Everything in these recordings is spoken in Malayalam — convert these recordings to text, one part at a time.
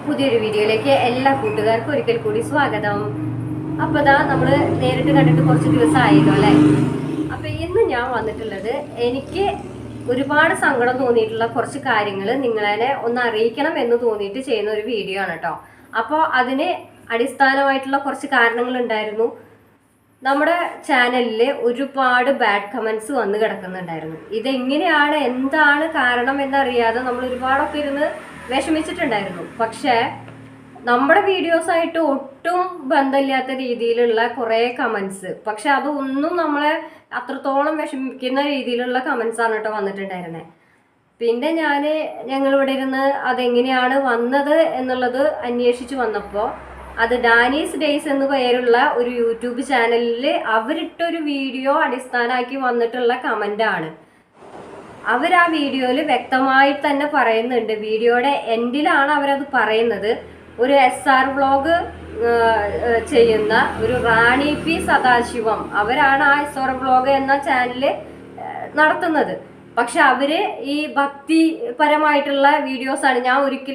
പുതിയൊരു വീഡിയോയിലേക്ക് എല്ലാ കൂട്ടുകാർക്കും ഒരിക്കൽ കൂടി സ്വാഗതം. അപ്പോൾ ദാ നമ്മൾ നേരിട്ട് കണ്ടിട്ട് കുറച്ച് ദിവസമായല്ലോ അല്ലേ. അപ്പോൾ ഇന്ന് ഞാൻ വന്നിട്ടുള്ളത് എനിക്ക് ഒരുപാട് സങ്കടം തോന്നിയിട്ടുള്ള കുറച്ച് കാര്യങ്ങൾ നിങ്ങളെ ഒന്ന് അറിയിക്കണം എന്ന് തോന്നിയിട്ട് ചെയ്യുന്ന ഒരു വീഡിയോ ആണ് കേട്ടോ. അപ്പോൾ അതിന് അടിസ്ഥാനമായിട്ടുള്ള കുറച്ച് കാരണങ്ങൾ ഉണ്ടായിരുന്നു. നമ്മുടെ ചാനലിൽ ഒരുപാട് ബാഡ് കമൻസ് വന്ന് കിടക്കുന്നുണ്ടായിരുന്നു. ഇതെങ്ങനെയാണ്, എന്താണ് കാരണം എന്നറിയാതെ നമ്മൾ ഒരുപാടൊക്കെ ഇരുന്ന് വിഷമിച്ചിട്ടുണ്ടായിരുന്നു. പക്ഷേ നമ്മുടെ വീഡിയോസായിട്ട് ഒട്ടും ബന്ധമില്ലാത്ത രീതിയിലുള്ള കുറേ കമൻസ്, പക്ഷെ അതൊന്നും നമ്മളെ അത്രത്തോളം വിഷമിക്കുന്ന രീതിയിലുള്ള കമൻസാണ് കേട്ടോ വന്നിട്ടുണ്ടായിരുന്നത്. പിന്നെ ഞങ്ങളിവിടെ ഇരുന്ന് അതെങ്ങനെയാണ് വന്നത് എന്നുള്ളത് അന്വേഷിച്ച് വന്നപ്പോൾ അത് ഡാനീസ് ഡേയ്സ് എന്ന് പേരുള്ള ഒരു യൂട്യൂബ് ചാനലിൽ അവരിട്ടൊരു വീഡിയോ അടിസ്ഥാനമാക്കി വന്നിട്ടുള്ള കമൻ്റാണ്. അവർ ആ വീഡിയോയിൽ വ്യക്തമായി തന്നെ പറയുന്നുണ്ട്, വീഡിയോയുടെ എൻഡിലാണ് അവരത് പറയുന്നത്. ഒരു SR വ്ളോഗ് ചെയ്യുന്ന ഒരു റാണി പി സദാശിവം, അവരാണ് ആ SR വ്ളോഗ് എന്ന ചാനൽ നടത്തുന്നത്. പക്ഷെ അവര് ഈ ഭക്തിപരമായിട്ടുള്ള വീഡിയോസാണ്.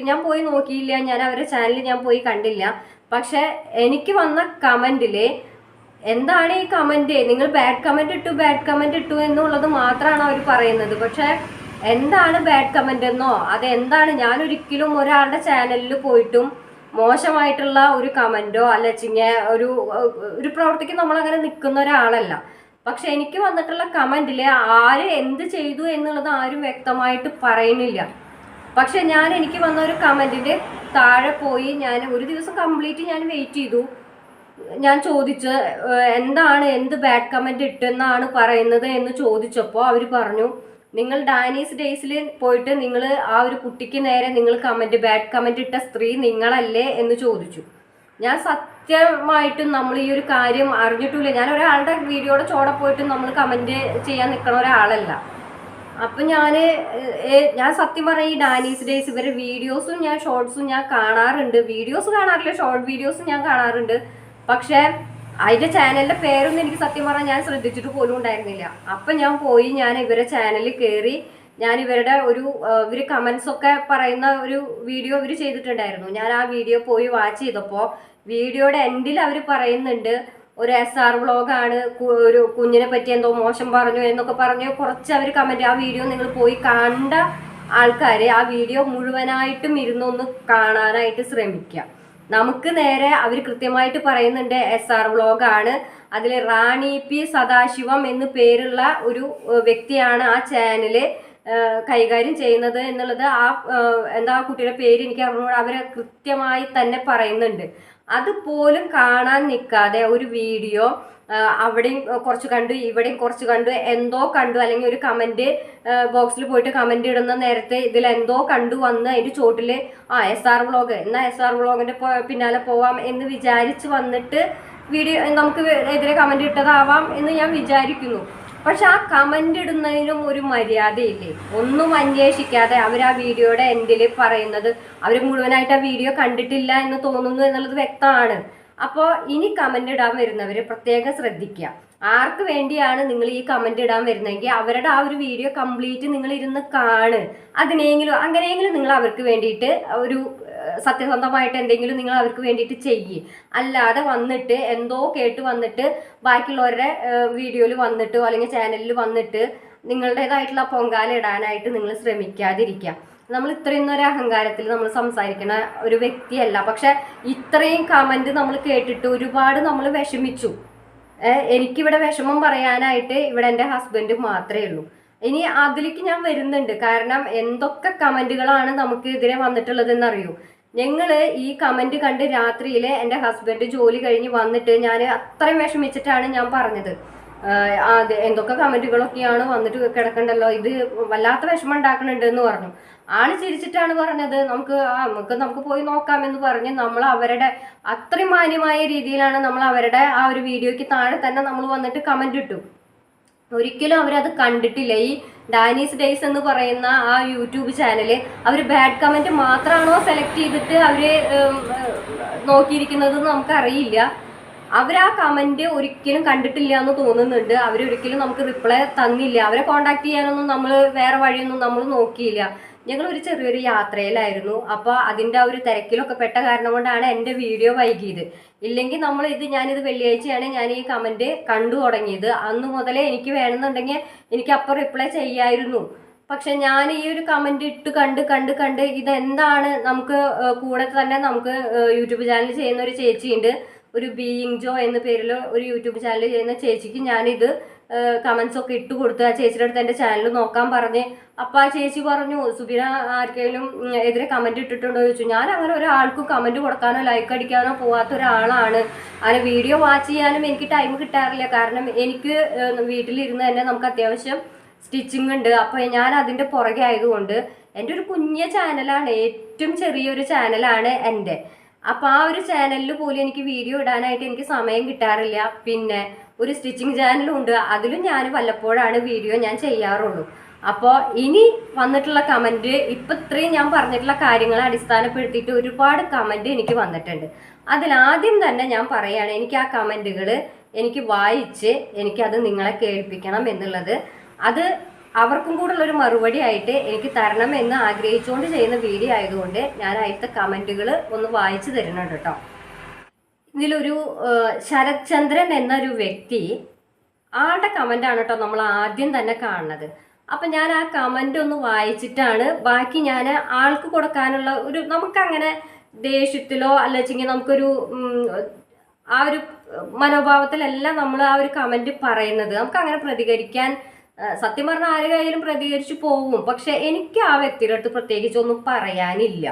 ഞാൻ പോയി നോക്കിയില്ല, ഞാൻ അവരുടെ ചാനൽ ഞാൻ പോയി കണ്ടില്ല. പക്ഷെ എനിക്ക് വന്ന കമൻറ്റില് എന്താണ് ഈ കമന്റ്, നിങ്ങൾ ബാഡ് കമന്റ് ഇട്ടു എന്നുള്ളത് മാത്രമാണ് അവർ പറയുന്നത്. പക്ഷെ എന്താണ് ബാഡ് കമന്റ് എന്നോ അതെന്താണ്, ഞാൻ ഒരിക്കലും ഒരാളുടെ ചാനലിൽ പോയിട്ടും മോശമായിട്ടുള്ള ഒരു കമന്റോ അല്ലെച്ചിങ്ങ ഒരു പ്രവൃത്തിക്ക് നമ്മളങ്ങനെ നിൽക്കുന്ന ഒരാളല്ല. പക്ഷെ എനിക്ക് വന്നിട്ടുള്ള കമന്റില് ആര് എന്ത് ചെയ്തു എന്നുള്ളത് ആരും വ്യക്തമായിട്ട് പറയുന്നില്ല. പക്ഷെ എനിക്ക് വന്ന ഒരു കമന്റിന്റെ താഴെ പോയി ഞാൻ ഒരു ദിവസം കംപ്ലീറ്റ് ഞാൻ വെയിറ്റ് ചെയ്തു. ഞാൻ ചോദിച്ചു എന്ത് ബാഡ് കമന്റ് ഇട്ടെന്നാണ് പറയുന്നത് എന്ന് ചോദിച്ചപ്പോൾ അവർ പറഞ്ഞു, നിങ്ങൾ ഡാനീസ് ഡേയ്സിൽ പോയിട്ട് നിങ്ങൾ ആ ഒരു കുട്ടിക്ക് നേരെ നിങ്ങൾ ബാഡ് കമന്റ് ഇട്ട സ്ത്രീ നിങ്ങളല്ലേ എന്ന് ചോദിച്ചു. ഞാൻ സത്യമായിട്ടും നമ്മൾ ഈ ഒരു കാര്യം അറിഞ്ഞിട്ടില്ല. ഞാൻ ഒരാളുടെ വീഡിയോയുടെ ചോടെ പോയിട്ട് നമ്മൾ കമന്റ് ചെയ്യാൻ നിൽക്കണ ഒരാളല്ല. അപ്പം ഞാൻ സത്യം പറഞ്ഞ ഈ ഡാനീസ് ഡേയ്സ് ഇവരെ വീഡിയോസും ഷോർട്സും ഞാൻ കാണാറുണ്ട്. വീഡിയോസ് കാണാറില്ല, ഷോർട്ട് വീഡിയോസ് ഞാൻ കാണാറുണ്ട്. പക്ഷെ അതിന്റെ ചാനലിന്റെ പേരൊന്നും എനിക്ക് സത്യം പറഞ്ഞാൽ ഞാൻ ശ്രദ്ധിച്ചിട്ട് പോലും ഉണ്ടായിരുന്നില്ല. അപ്പം ഞാൻ ഇവരെ ചാനലിൽ കയറി ഇവരുടെ ഇവർ കമന്റ്സ് ഒക്കെ പറയുന്ന ഒരു വീഡിയോ ഇവർ ചെയ്തിട്ടുണ്ടായിരുന്നു. ഞാൻ ആ വീഡിയോ പോയി വാച്ച് ചെയ്തപ്പോൾ വീഡിയോയുടെ എൻഡിൽ അവർ പറയുന്നുണ്ട്, ഒരു SR വ്ളോഗാണ്, ഒരു കുഞ്ഞിനെ പറ്റി എന്തോ മോശം പറഞ്ഞു എന്നൊക്കെ പറഞ്ഞ് കുറച്ച് അവർ കമന്റ്. ആ വീഡിയോ നിങ്ങൾ പോയി കണ്ട ആൾക്കാർ ആ വീഡിയോ മുഴുവനായിട്ടും ഇരുന്നൊന്ന് കാണാനായിട്ട് ശ്രമിക്കുക. നമുക്ക് നേരെ അവർ കൃത്യമായിട്ട് പറയുന്നുണ്ട് SR വ്ളോഗാണ്, അതിൽ റാണി പി സദാശിവം എന്ന് പേരുള്ള ഒരു വ്യക്തിയാണ് ആ ചാനല് കൈകാര്യം ചെയ്യുന്നത് എന്നുള്ളത്. ആ കുട്ടിയുടെ പേര് എനിക്ക് അറിഞ്ഞൂടെ, അവരെ കൃത്യമായി തന്നെ പറയുന്നുണ്ട്. അതുപോലും കാണാൻ നിൽക്കാതെ ഒരു വീഡിയോ അവിടെയും കുറച്ച് കണ്ടു ഇവിടെയും കുറച്ച് കണ്ടു, എന്തോ കണ്ടു, അല്ലെങ്കിൽ ഒരു കമന്റ് ബോക്സിൽ പോയിട്ട് കമന്റ് ഇടുന്ന നേരത്തെ ഇതിൽ എന്തോ കണ്ടു വന്ന് അതിന്റെ ചോട്ടില് SR വ്ളോഗ്, എന്നാൽ SR വ്ളോഗിന്റെ പിന്നാലെ പോവാം എന്ന് വിചാരിച്ച് വന്നിട്ട് വീഡിയോ നമുക്ക് എതിരെ കമന്റ് ഇട്ടതാവാം എന്ന് ഞാൻ വിചാരിക്കുന്നു. പക്ഷെ ആ കമന്റ് ഇടുന്നതിനും ഒരു മര്യാദയില്ലേ? ഒന്നും അന്വേഷിക്കാതെ അവർ ആ വീഡിയോയുടെ എൻഡിൽ പറയുന്നത് അവർ മുഴുവനായിട്ട് ആ വീഡിയോ കണ്ടിട്ടില്ല എന്ന് തോന്നുന്നു എന്നുള്ളത് വ്യക്തമാണ്. അപ്പോൾ ഇനി കമന്റ് ഇടാൻ വരുന്നവർ പ്രത്യേകം ശ്രദ്ധിക്കുക. ആർക്ക് വേണ്ടിയാണ് നിങ്ങൾ ഈ കമന്റ് ഇടാൻ വരുന്നതെങ്കിൽ അവരുടെ ആ ഒരു വീഡിയോ കംപ്ലീറ്റ് നിങ്ങൾ ഇരുന്ന് കാണ്. അങ്ങനെയെങ്കിലും നിങ്ങൾ അവർക്ക് വേണ്ടിയിട്ട് ഒരു സത്യസന്ധമായിട്ട് എന്തെങ്കിലും നിങ്ങൾ അവർക്ക് വേണ്ടിയിട്ട് ചെയ്യ്. അല്ലാതെ വന്നിട്ട് എന്തോ കേട്ട് വന്നിട്ട് ബാക്കിയുള്ളവരുടെ വീഡിയോയിൽ വന്നിട്ടോ അല്ലെങ്കിൽ ചാനലിൽ വന്നിട്ട് നിങ്ങളുടേതായിട്ടുള്ള പൊങ്കാല ഇടാനായിട്ട് നിങ്ങൾ ശ്രമിക്കാതിരിക്കുക. നമ്മൾ ഇത്രയും ഒരു അഹങ്കാരത്തിൽ നമ്മൾ സംസാരിക്കുന്ന ഒരു വ്യക്തിയല്ല. പക്ഷെ ഇത്രയും കമന്റ് നമ്മൾ കേട്ടിട്ട് ഒരുപാട് നമ്മൾ വിഷമിച്ചു. എനിക്കിവിടെ വിഷമം പറയാനായിട്ട് ഇവിടെ എൻ്റെ ഹസ്ബൻഡ് മാത്രമേ ഉള്ളൂ. ഇനി അതിലേക്ക് ഞാൻ വരുന്നുണ്ട്. കാരണം എന്തൊക്കെ കമന്റുകളാണ് നമുക്ക് എതിരെ വന്നിട്ടുള്ളതെന്നറിയൂ. ഞങ്ങൾ ഈ കമന്റ് കണ്ട് രാത്രിയിൽ എൻ്റെ ഹസ്ബൻഡ് ജോലി കഴിഞ്ഞ് വന്നിട്ട് ഞാൻ അത്രയും വിഷമിച്ചിട്ടാണ് ഞാൻ പറഞ്ഞത്, എന്തൊക്കെ കമന്റുകളൊക്കെയാണ് വന്നിട്ട് കിടക്കണ്ടല്ലോ, ഇത് വല്ലാത്ത വിഷമം ഉണ്ടാക്കുന്നുണ്ട് എന്ന് പറഞ്ഞു. ആള് ചിരിച്ചിട്ടാണ് പറഞ്ഞത്, നമുക്ക് പോയി നോക്കാമെന്ന് പറഞ്ഞ് നമ്മൾ അവരുടെ അത്രയും മാന്യമായ രീതിയിലാണ് നമ്മൾ അവരുടെ ആ ഒരു വീഡിയോയ്ക്ക് താഴെ തന്നെ നമ്മൾ വന്നിട്ട് കമന്റ് ഇട്ടു. ഒരിക്കലും അവരത് കണ്ടിട്ടില്ല. ഈ ഡാനീസ് ഡേയ്സ് എന്ന് പറയുന്ന ആ യൂട്യൂബ് ചാനല് അവർ ബാഡ് കമന്റ് മാത്രമാണോ സെലക്ട് ചെയ്തിട്ട് അവര് നോക്കിയിരിക്കുന്നത് നമുക്കറിയില്ല. അവർ ആ കമന്റ് ഒരിക്കലും കണ്ടിട്ടില്ല എന്ന് തോന്നുന്നുണ്ട്. അവരൊരിക്കലും നമുക്ക് റിപ്ലൈ തന്നില്ല. അവരെ കോണ്ടാക്ട് ചെയ്യാനൊന്നും നമ്മൾ വേറെ വഴിയൊന്നും നമ്മൾ നോക്കിയില്ല. ഞങ്ങളൊരു ചെറിയൊരു യാത്രയിലായിരുന്നു. അപ്പോൾ അതിൻ്റെ ആ ഒരു തിരക്കിലൊക്കെ പെട്ട കാരണം കൊണ്ടാണ് എൻ്റെ വീഡിയോ വൈകിയത്. ഇല്ലെങ്കിൽ ഞാനിത് വെള്ളിയാഴ്ചയാണ് ഞാൻ ഈ കമൻറ്റ് കണ്ടു തുടങ്ങിയത്. അന്ന് മുതലേ എനിക്ക് വേണമെന്നുണ്ടെങ്കിൽ എനിക്ക് അപ്പോൾ റിപ്ലൈ ചെയ്യായിരുന്നു. പക്ഷെ ഞാൻ ഈ ഒരു കമൻറ്റ് ഇട്ട് കണ്ട് ഇതെന്താണ്, നമുക്ക് കൂടെ തന്നെ നമുക്ക് യൂട്യൂബ് ചാനൽ ചെയ്യുന്ന ഒരു ചേച്ചിയുണ്ട്, ഒരു ബീയിങ് ജോ എന്ന പേരിൽ ഒരു യൂട്യൂബ് ചാനൽ ചെയ്യുന്ന ചേച്ചിക്ക് ഞാനിത് കമൻസ് ഒക്കെ ഇട്ട് കൊടുത്തു. ആ ചേച്ചിയുടെ അടുത്ത് എൻ്റെ ചാനൽ നോക്കാൻ പറഞ്ഞ്. അപ്പോൾ ആ ചേച്ചി പറഞ്ഞു, സുബിന ആർക്കെങ്കിലും എതിരെ കമൻറ്റ് ഇട്ടിട്ടുണ്ടോ ചോദിച്ചു. ഞാൻ അങ്ങനെ ഒരാൾക്കും കമൻറ്റ് കൊടുക്കാനോ ലൈക്ക് അടിക്കാനോ പോകാത്ത ഒരാളാണ്. അങ്ങനെ വീഡിയോ വാച്ച് ചെയ്യാനും എനിക്ക് ടൈം കിട്ടാറില്ല. കാരണം എനിക്ക് വീട്ടിലിരുന്ന് തന്നെ നമുക്ക് അത്യാവശ്യം സ്റ്റിച്ചിങ് ഉണ്ട്. അപ്പോൾ ഞാൻ അതിൻ്റെ പുറകെ ആയതുകൊണ്ട് എൻ്റെ ഒരു കുഞ്ഞ ചാനലാണ്, ഏറ്റവും ചെറിയൊരു ചാനലാണ് എൻ്റെ. അപ്പോൾ ആ ഒരു ചാനലിൽ പോലും എനിക്ക് വീഡിയോ ഇടാനായിട്ട് എനിക്ക് സമയം കിട്ടാറില്ല. പിന്നെ ഒരു സ്റ്റിച്ചിങ് ചാനലും ഉണ്ട്, അതിലും ഞാൻ വല്ലപ്പോഴാണ് വീഡിയോ ഞാൻ ചെയ്യാറുള്ളൂ. അപ്പോൾ ഇനി വന്നിട്ടുള്ള കമൻറ്റ്, ഇപ്പം ഇത്രയും ഞാൻ പറഞ്ഞിട്ടുള്ള കാര്യങ്ങളെ അടിസ്ഥാനപ്പെടുത്തിയിട്ട് ഒരുപാട് കമൻറ്റ് എനിക്ക് വന്നിട്ടുണ്ട്. അതിലാദ്യം തന്നെ ഞാൻ പറയുകയാണ്, എനിക്ക് ആ കമൻറ്റുകൾ എനിക്ക് വായിച്ച് എനിക്കത് നിങ്ങളെ കേൾപ്പിക്കണം എന്നുള്ളത്. അത് അവർക്കും കൂടെ ഉള്ളൊരു മറുപടി ആയിട്ട് എനിക്ക് തരണം എന്ന് ആഗ്രഹിച്ചുകൊണ്ട് ചെയ്യുന്ന വീഡിയോ ആയതുകൊണ്ട് ഞാൻ അതിലത്തെ കമൻറ്റുകൾ ഒന്ന് വായിച്ചു തരുന്നുണ്ട് കേട്ടോ. ഇതിലൊരു ശരത് ചന്ദ്രൻ എന്നൊരു വ്യക്തി, ആളുടെ കമൻ്റാണ് കേട്ടോ നമ്മൾ ആദ്യം തന്നെ കാണുന്നത്. അപ്പം ഞാൻ ആ കമൻ്റ് ഒന്ന് വായിച്ചിട്ടാണ് ബാക്കി ഞാൻ ആൾക്ക് കൊടുക്കാനുള്ള ഒരു, നമുക്കങ്ങനെ ദേഷ്യത്തിലോ അല്ലെങ്കിൽ നമുക്കൊരു ആ ഒരു മനോഭാവത്തിലല്ല നമ്മൾ ആ ഒരു കമൻറ്റ് പറയുന്നത്. നമുക്കങ്ങനെ പ്രതികരിക്കാൻ സത്യം പറഞ്ഞാൽ ആരുടെ കയ്യിലും പ്രതികരിച്ചു പോകും. പക്ഷെ എനിക്ക് ആ വ്യക്തിയുടെ അടുത്ത് പ്രത്യേകിച്ചൊന്നും പറയാനില്ല.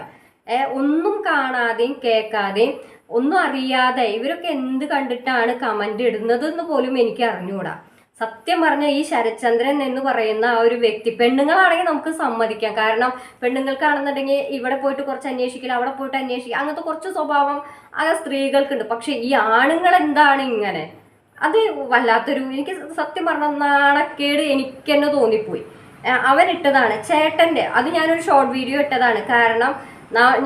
ഒന്നും കാണാതെയും കേൾക്കാതെയും ഒന്നും അറിയാതെ ഇവരൊക്കെ എന്ത് കണ്ടിട്ടാണ് കമൻ്റ് ഇടുന്നതെന്ന് പോലും എനിക്ക് അറിഞ്ഞുകൂടാ. സത്യം പറഞ്ഞാൽ ഈ ശരത്ചന്ദ്രൻ എന്ന് പറയുന്ന ആ ഒരു വ്യക്തി, പെണ്ണുങ്ങളാണെങ്കിൽ നമുക്ക് സമ്മതിക്കാം. കാരണം പെണ്ണുങ്ങൾക്കാണെന്നുണ്ടെങ്കിൽ ഇവിടെ പോയിട്ട് കുറച്ച് അന്വേഷിക്കില്ല, അവിടെ പോയിട്ട് അന്വേഷിക്കുക, അങ്ങനത്തെ കുറച്ച് സ്വഭാവം ആ സ്ത്രീകൾക്കുണ്ട്. പക്ഷെ ഈ ആണുങ്ങൾ എന്താണ് ഇങ്ങനെ? അത് വല്ലാത്തൊരു, എനിക്ക് സത്യം പറഞ്ഞ നാണക്കേട് എനിക്ക് തന്നെ തോന്നിപ്പോയി. അവൻ ഇട്ടതാണ് ചേട്ടൻ്റെ, അത് ഞാനൊരു ഷോർട്ട് വീഡിയോ ഇട്ടതാണ്. കാരണം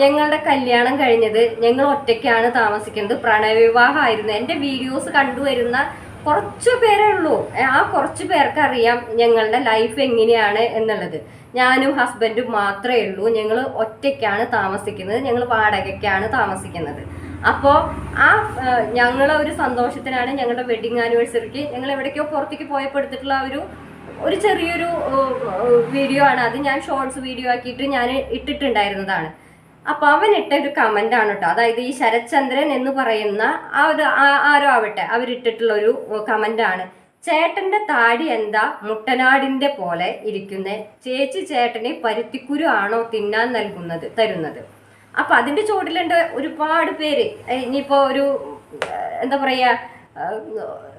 ഞങ്ങളുടെ കല്യാണം കഴിഞ്ഞത്, ഞങ്ങൾ ഒറ്റയ്ക്കാണ് താമസിക്കുന്നത്, പ്രണയവിവാഹമായിരുന്നു. എൻ്റെ വീഡിയോസ് കണ്ടുവരുന്ന കുറച്ചു പേരേ ഉള്ളൂ. ആ കുറച്ച് പേർക്ക് അറിയാം ഞങ്ങളുടെ ലൈഫ് എങ്ങനെയാണ് എന്നുള്ളത്. ഞാനും ഹസ്ബൻഡും മാത്രമേ ഉള്ളൂ. ഞങ്ങൾ ഒറ്റയ്ക്കാണ് താമസിക്കുന്നത്, ഞങ്ങൾ വാടകയ്ക്കാണ് താമസിക്കുന്നത്. അപ്പോൾ ഞങ്ങളെ ഒരു സന്തോഷത്തിനാണ് ഞങ്ങളുടെ വെഡിങ് ആനിവേഴ്സറിക്ക് ഞങ്ങൾ എവിടേക്കോ പുറത്തേക്ക് പോയപ്പോൾ എടുത്തിട്ടുള്ള ഒരു ചെറിയൊരു വീഡിയോ ആണ്. അത് ഞാൻ ഷോർട്സ് വീഡിയോ ആക്കിയിട്ട് ഞാൻ ഇട്ടിട്ടുണ്ടായിരുന്നതാണ്. അപ്പോൾ അവൻ ഇട്ട ഒരു കമൻ്റ് ആണ് കേട്ടോ. അതായത് ഈ ശരത്ചന്ദ്രൻ എന്ന് പറയുന്ന ആരോ ആവട്ടെ, അവരിട്ടിട്ടുള്ള ഒരു കമൻ്റ് ആണ്. ചേട്ടൻ്റെ താടി എന്താ മുട്ടനാടിൻ്റെ പോലെ ഇരിക്കുന്നേ, ചേച്ചി ചേട്ടന് പരുത്തിക്കുരു ആണോ തിന്നാൻ തരുന്നത്. അപ്പം അതിൻ്റെ ചുവട്ടിലുണ്ട് ഒരുപാട് പേര്. ഇനിയിപ്പോൾ ഒരു എന്താ പറയുക,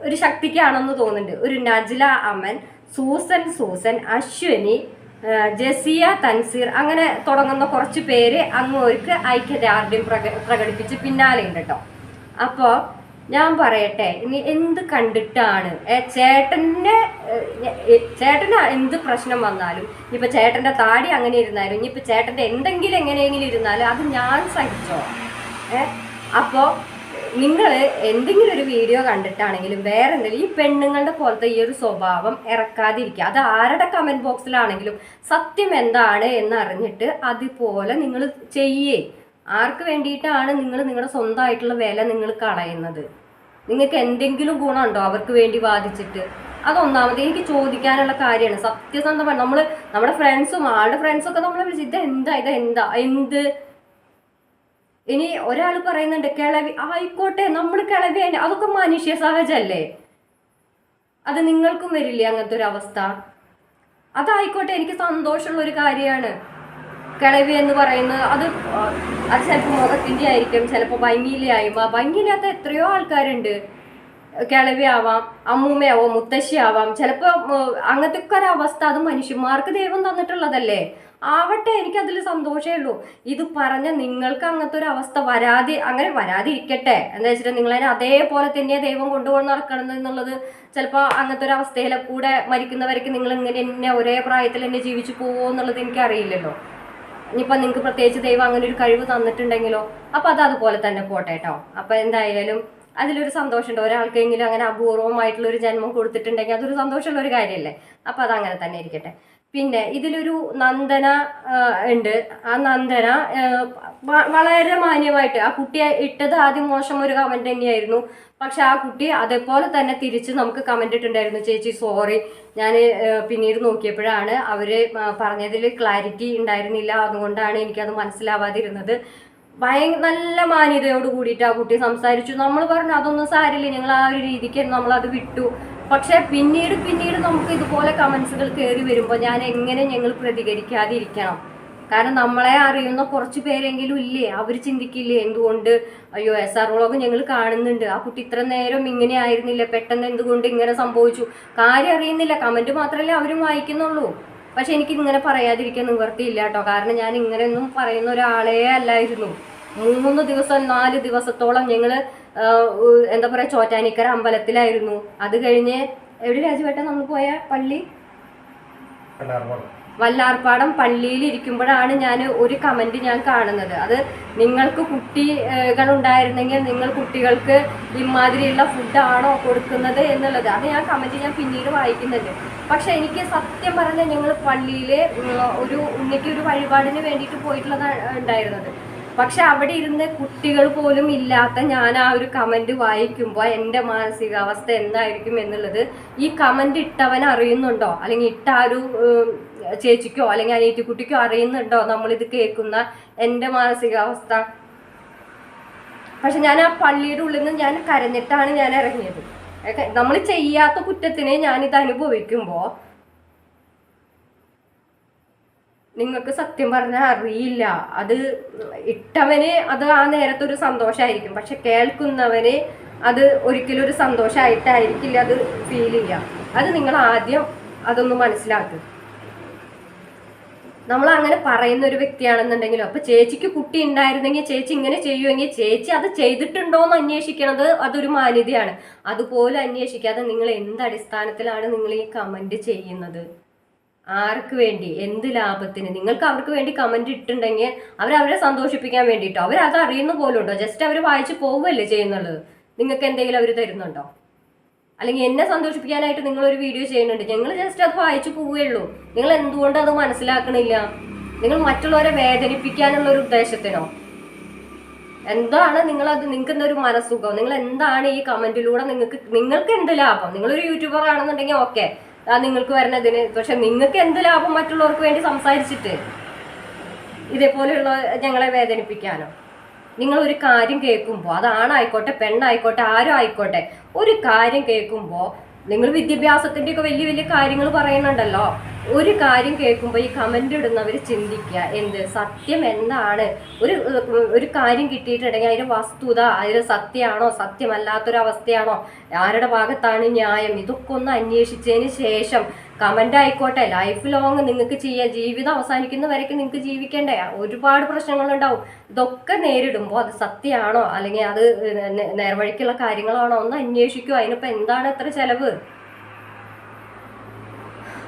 ഒരു ശക്തിക്കാണെന്ന് തോന്നുന്നുണ്ട്. ഒരു നജ്ല അമൻ, സൂസൻ, അശ്വനി, ജസിയ തൻസീർ, അങ്ങനെ തുടങ്ങുന്ന കുറച്ച് പേര് അങ്ങോർക്ക് ഐക്യദാർഢ്യം പ്രകടിപ്പിച്ച് പിന്നാലെ ഉണ്ട് കേട്ടോ. അപ്പോൾ ഞാൻ പറയട്ടെ, ഇനി എന്ത് കണ്ടിട്ടാണ് ചേട്ടന് എന്ത് പ്രശ്നം വന്നാലും, ഇനിയിപ്പോൾ ചേട്ടൻ്റെ താടി അങ്ങനെ ഇരുന്നാലും, ഇനിയിപ്പോൾ ചേട്ടൻ്റെ എന്തെങ്കിലും എങ്ങനെയെങ്കിലും ഇരുന്നാലും അത് ഞാൻ സഹിച്ചോ. അപ്പോൾ നിങ്ങൾ എന്തെങ്കിലും ഒരു വീഡിയോ കണ്ടിട്ടാണെങ്കിലും വേറെ എന്തെങ്കിലും ഈ പെണ്ണുങ്ങളുടെ പോലത്തെ ഈ ഒരു സ്വഭാവം ഇറക്കാതിരിക്കുക. അത് ആരുടെ കമൻറ്റ് ബോക്സിലാണെങ്കിലും സത്യം എന്താണ് എന്നറിഞ്ഞിട്ട് അതുപോലെ നിങ്ങൾ ചെയ്യേ. ആർക്ക് വേണ്ടിയിട്ടാണ് നിങ്ങൾ നിങ്ങളുടെ സ്വന്തമായിട്ടുള്ള വില നിങ്ങൾ കളയുന്നത്? നിങ്ങൾക്ക് എന്തെങ്കിലും ഗുണമുണ്ടോ അവർക്ക് വേണ്ടി വാദിച്ചിട്ട്? അതൊന്നാമത് എനിക്ക് ചോദിക്കാനുള്ള കാര്യമാണ്. സത്യസന്ധമായി നമ്മുടെ ഫ്രണ്ട്സും ആളുടെ ഫ്രണ്ട്സൊക്കെ നമ്മളെ വിളിച്ച് എന്ത് ഇനി ഒരാൾ പറയുന്നുണ്ട് കിളവി, ആയിക്കോട്ടെ, നമ്മൾ കിളവി, അതൊക്കെ മനുഷ്യ സഹജല്ലേ? അത് നിങ്ങൾക്കും വരില്ലേ അങ്ങനത്തെ ഒരു അവസ്ഥ? അതായിക്കോട്ടെ, എനിക്ക് സന്തോഷമുള്ള ഒരു കാര്യമാണ്. കിളവി എന്ന് പറയുന്നത് അത് ചിലപ്പോൾ മുഖത്തിൻ്റെ ആയിരിക്കും, ചിലപ്പോൾ ഭംഗിയില്ലാത്ത എത്രയോ ആൾക്കാരുണ്ട്. കിളവി ആവാം, അമ്മൂമ്മയാവാം, മുത്തശ്ശിയാവാം, ചിലപ്പോൾ അങ്ങനത്തെ ഒക്കെ ഒരവസ്ഥ അത് മനുഷ്യന്മാർക്ക് ദൈവം തന്നിട്ടുള്ളതല്ലേ. ആവട്ടെ, എനിക്കതിൽ സന്തോഷമേ ഉള്ളൂ. ഇത് പറഞ്ഞ നിങ്ങൾക്ക് അങ്ങനത്തെ ഒരു അവസ്ഥ വരാതിരിക്കട്ടെ. എന്താ വെച്ചിട്ട് നിങ്ങളതിനെ അതേപോലെ തന്നെ ദൈവം കൊണ്ടുപോയി നടക്കണം എന്നുള്ളത് ചിലപ്പോൾ അങ്ങനത്തെ ഒരു അവസ്ഥയിലെ കൂടെ മരിക്കുന്നവരേക്ക് നിങ്ങൾ ഇങ്ങനെ തന്നെ ഒരേ പ്രായത്തിൽ തന്നെ ജീവിച്ചു പോവുമോ എന്നുള്ളത് എനിക്കറിയില്ലല്ലോ. ഇനിയിപ്പോൾ നിങ്ങൾക്ക് പ്രത്യേകിച്ച് ദൈവം അങ്ങനെ ഒരു കഴിവ് തന്നിട്ടുണ്ടെങ്കിലോ, അപ്പോൾ അത് അതുപോലെ തന്നെ പോട്ടെ കേട്ടോ. അപ്പോൾ എന്തായാലും അതിലൊരു സന്തോഷമുണ്ട്. ഒരാൾക്കെങ്കിലും അങ്ങനെ അപൂർവമായിട്ടുള്ളൊരു ജന്മം കൊടുത്തിട്ടുണ്ടെങ്കിൽ അതൊരു സന്തോഷമുള്ള ഒരു കാര്യമല്ലേ. അപ്പോൾ അതങ്ങനെ തന്നെ ഇരിക്കട്ടെ. പിന്നെ ഇതിലൊരു നന്ദന ഉണ്ട്. ആ നന്ദന വളരെ മാന്യമായിട്ട്, ആ കുട്ടി ഇട്ടത് ആദ്യം മോശം ഒരു കമന്റ് തന്നെയായിരുന്നു. പക്ഷെ ആ കുട്ടി അതേപോലെ തന്നെ തിരിച്ച് നമുക്ക് കമന്റ് ഇട്ടുണ്ടായിരുന്നു, ചേച്ചി സോറി, ഞാൻ പിന്നീട് നോക്കിയപ്പോഴാണ് അവര് പറഞ്ഞതിൽ ക്ലാരിറ്റി ഉണ്ടായിരുന്നില്ല, അതുകൊണ്ടാണ് എനിക്കത് മനസ്സിലാവാതിരുന്നത്. നല്ല മാന്യതയോട് കൂടിയിട്ട് ആ കുട്ടി സംസാരിച്ചു. നമ്മൾ പറഞ്ഞു അതൊന്നും സാരില്ല, ഞങ്ങൾ ആ ഒരു രീതിക്ക് നമ്മളത് വിട്ടു. പക്ഷെ പിന്നീട് നമുക്ക് ഇതുപോലെ കമന്റ്സുകൾ കയറി വരുമ്പോൾ ഞാൻ എങ്ങനെ ഞങ്ങൾ പ്രതികരിക്കാതിരിക്കണം? കാരണം നമ്മളെ അറിയുന്ന കുറച്ച് പേരെങ്കിലും ഇല്ലേ, അവർ ചിന്തിക്കില്ലേ എന്തുകൊണ്ട് അയ്യോ SR വ്ളോഗ് ഞങ്ങൾ കാണുന്നുണ്ട്, ആ കുട്ടി ഇത്ര നേരം ഇങ്ങനെ ആയിരുന്നില്ല, പെട്ടെന്ന് എന്തുകൊണ്ട് ഇങ്ങനെ സംഭവിച്ചു, കാര്യം അറിയുന്നില്ല, കമന്റ് മാത്രമല്ലേ അവരും വായിക്കുന്നുള്ളൂ. പക്ഷെ എനിക്ക് ഇങ്ങനെ പറയാതിരിക്കാൻ നിവർത്തിയില്ല കേട്ടോ. കാരണം ഞാൻ ഇങ്ങനെയൊന്നും പറയുന്ന ഒരാളേ അല്ലായിരുന്നു. 3 ദിവസം 4 ദിവസത്തോളം ഞങ്ങൾ എന്താ പറയാ ചോറ്റാനിക്കര അമ്പലത്തിലായിരുന്നു. അത് കഴിഞ്ഞ് എവിടെ രാജുവേട്ടൻ നമ്മൾ പോയ പള്ളി, വല്ലാർപ്പാടം പള്ളിയിൽ ഇരിക്കുമ്പോഴാണ് ഞാൻ ഒരു കമന്റ് ഞാൻ കാണുന്നത്. അത് നിങ്ങൾക്ക് കുട്ടികൾ ഉണ്ടായിരുന്നെങ്കിൽ നിങ്ങൾ കുട്ടികൾക്ക് ഇമാതിരിയുള്ള ഫുഡാണോ കൊടുക്കുന്നത് എന്നുള്ളത്. അത് കമന്റ് പിന്നീട് വായിക്കുന്നുണ്ട്. പക്ഷെ എനിക്ക് സത്യം പറഞ്ഞാൽ ഞങ്ങൾ പള്ളിയിൽ ഒരു ഉണ്ണിക്ക് ഒരു വഴിപാടിന് വേണ്ടിയിട്ട് പോയിട്ടുള്ളതാണ് ഉണ്ടായിരുന്നത്. പക്ഷെ അവിടെ ഇരുന്ന് കുട്ടികൾ പോലും ഇല്ലാത്ത ഞാൻ ആ ഒരു കമന്റ് വായിക്കുമ്പോൾ എൻ്റെ മാനസികാവസ്ഥ എന്തായിരിക്കും എന്നുള്ളത് ഈ കമന്റ് ഇട്ടവൻ അറിയുന്നുണ്ടോ, അല്ലെങ്കിൽ ഇട്ട ആ ഒരു ചേച്ചിക്കോ അല്ലെങ്കിൽ അനിയത്തിക്കുട്ടിക്കോ അറിയുന്നുണ്ടോ നമ്മളിത് കേൾക്കുന്ന എൻ്റെ മാനസികാവസ്ഥ? പക്ഷെ ഞാൻ ആ പള്ളിയുടെ ഉള്ളിൽ നിന്ന് ഞാൻ കരഞ്ഞിട്ടാണ് ഞാൻ ഇറങ്ങിയത്. നമ്മൾ ചെയ്യാത്ത കുറ്റത്തിനെ ഞാനിത് അനുഭവിക്കുമ്പോൾ നിങ്ങൾക്ക് സത്യം പറഞ്ഞാൽ അറിയില്ല. അത് ഇട്ടവന് അത് ആ നേരത്തെ ഒരു സന്തോഷമായിരിക്കും, പക്ഷെ കേൾക്കുന്നവന് അത് ഒരിക്കലും ഒരു സന്തോഷമായിട്ടായിരിക്കില്ല അത് ഫീൽ ചെയ്യുക. അത് നിങ്ങൾ ആദ്യം അതൊന്ന് മനസ്സിലാക്കുക. നമ്മൾ അങ്ങനെ പറയുന്ന ഒരു വ്യക്തിയാണെന്നുണ്ടെങ്കിലും, അപ്പൊ ചേച്ചിക്ക് കുട്ടി ഉണ്ടായിരുന്നെങ്കിൽ ചേച്ചി ഇങ്ങനെ ചെയ്യുമെങ്കിൽ ചേച്ചി അത് ചെയ്തിട്ടുണ്ടോന്ന് അന്വേഷിക്കണത് അതൊരു മാന്യതയാണ്. അതുപോലെ അന്വേഷിക്കാതെ നിങ്ങൾ എന്ത് അടിസ്ഥാനത്തിലാണ് നിങ്ങൾ ഈ കമന്റ് ചെയ്യുന്നത്? ആർക്ക് വേണ്ടി, എന്ത് ലാഭത്തിന്? നിങ്ങൾക്ക് അവർക്ക് വേണ്ടി കമന്റ് ഇട്ടുണ്ടെങ്കിൽ അവരെ സന്തോഷിപ്പിക്കാൻ വേണ്ടിയിട്ടോ, അവരത് അറിയുന്ന പോലും ഉണ്ടോ? ജസ്റ്റ് അവർ വായിച്ചു പോവുകയല്ലേ ചെയ്യുന്നുള്ളത്. നിങ്ങൾക്ക് എന്തെങ്കിലും അവർ തരുന്നുണ്ടോ? അല്ലെങ്കിൽ എന്നെ സന്തോഷിപ്പിക്കാനായിട്ട് നിങ്ങളൊരു വീഡിയോ ചെയ്യുന്നുണ്ട്, ഞങ്ങൾ ജസ്റ്റ് അത് വായിച്ചു പോവുകയുള്ളൂ. നിങ്ങൾ എന്തുകൊണ്ട് അത് മനസ്സിലാക്കണില്ല? നിങ്ങൾ മറ്റുള്ളവരെ വേദനിപ്പിക്കാനുള്ള ഒരു ഉദ്ദേശത്തിനോ? എന്താണ് നിങ്ങൾക്ക് എന്തൊരു മനസ്സുഖം? നിങ്ങൾ എന്താണ് ഈ കമന്റിലൂടെ നിങ്ങൾക്ക് എന്ത് ലാഭം? നിങ്ങളൊരു യൂട്യൂബർ ആണെന്നുണ്ടെങ്കിൽ ഓക്കെ, നിങ്ങൾക്ക് വരുന്നതിന്. പക്ഷെ നിങ്ങൾക്ക് എന്ത് ലാഭം മറ്റുള്ളവർക്ക് വേണ്ടി സംസാരിച്ചിട്ട് ഇതേപോലെയുള്ള ഞങ്ങളെ വേദനിപ്പിക്കാനോ? നിങ്ങൾ ഒരു കാര്യം കേൾക്കുമ്പോൾ, അത് ആണായിക്കോട്ടെ പെണ്ണായിക്കോട്ടെ ആരും ആയിക്കോട്ടെ, ഒരു കാര്യം കേൾക്കുമ്പോൾ നിങ്ങൾ വിദ്യാഭ്യാസത്തിൻ്റെ ഒക്കെ വലിയ വലിയ കാര്യങ്ങൾ പറയുന്നുണ്ടല്ലോ, ഒരു കാര്യം കേൾക്കുമ്പോൾ ഈ കമന്റ് ഇടുന്നവർ ചിന്തിക്കുക, എന്ത് സത്യം എന്താണ്? ഒരു കാര്യം കിട്ടിയിട്ടുണ്ടെങ്കിൽ അതിന്റെ വസ്തുത, അതിന് സത്യമാണോ സത്യമല്ലാത്തൊരവസ്ഥയാണോ, ആരുടെ ഭാഗത്താണ് ന്യായം, ഇതൊക്കെ ഒന്ന് അന്വേഷിച്ചതിന് ശേഷം കമന്റ് ആയിക്കോട്ടെ. ലൈഫ് ലോങ് നിങ്ങൾക്ക് ചെയ്യാം, ജീവിതം അവസാനിക്കുന്ന വരയ്ക്ക് നിങ്ങൾക്ക് ജീവിക്കേണ്ടേ, ഒരുപാട് പ്രശ്നങ്ങളുണ്ടാവും. ഇതൊക്കെ നേരിടുമ്പോൾ അത് സത്യമാണോ അല്ലെങ്കിൽ അത് നേർവഴിക്കുള്ള കാര്യങ്ങളാണോ ഒന്ന് അന്വേഷിക്കുക. അതിനിപ്പോൾ എന്താണ് എത്ര ചെലവ്?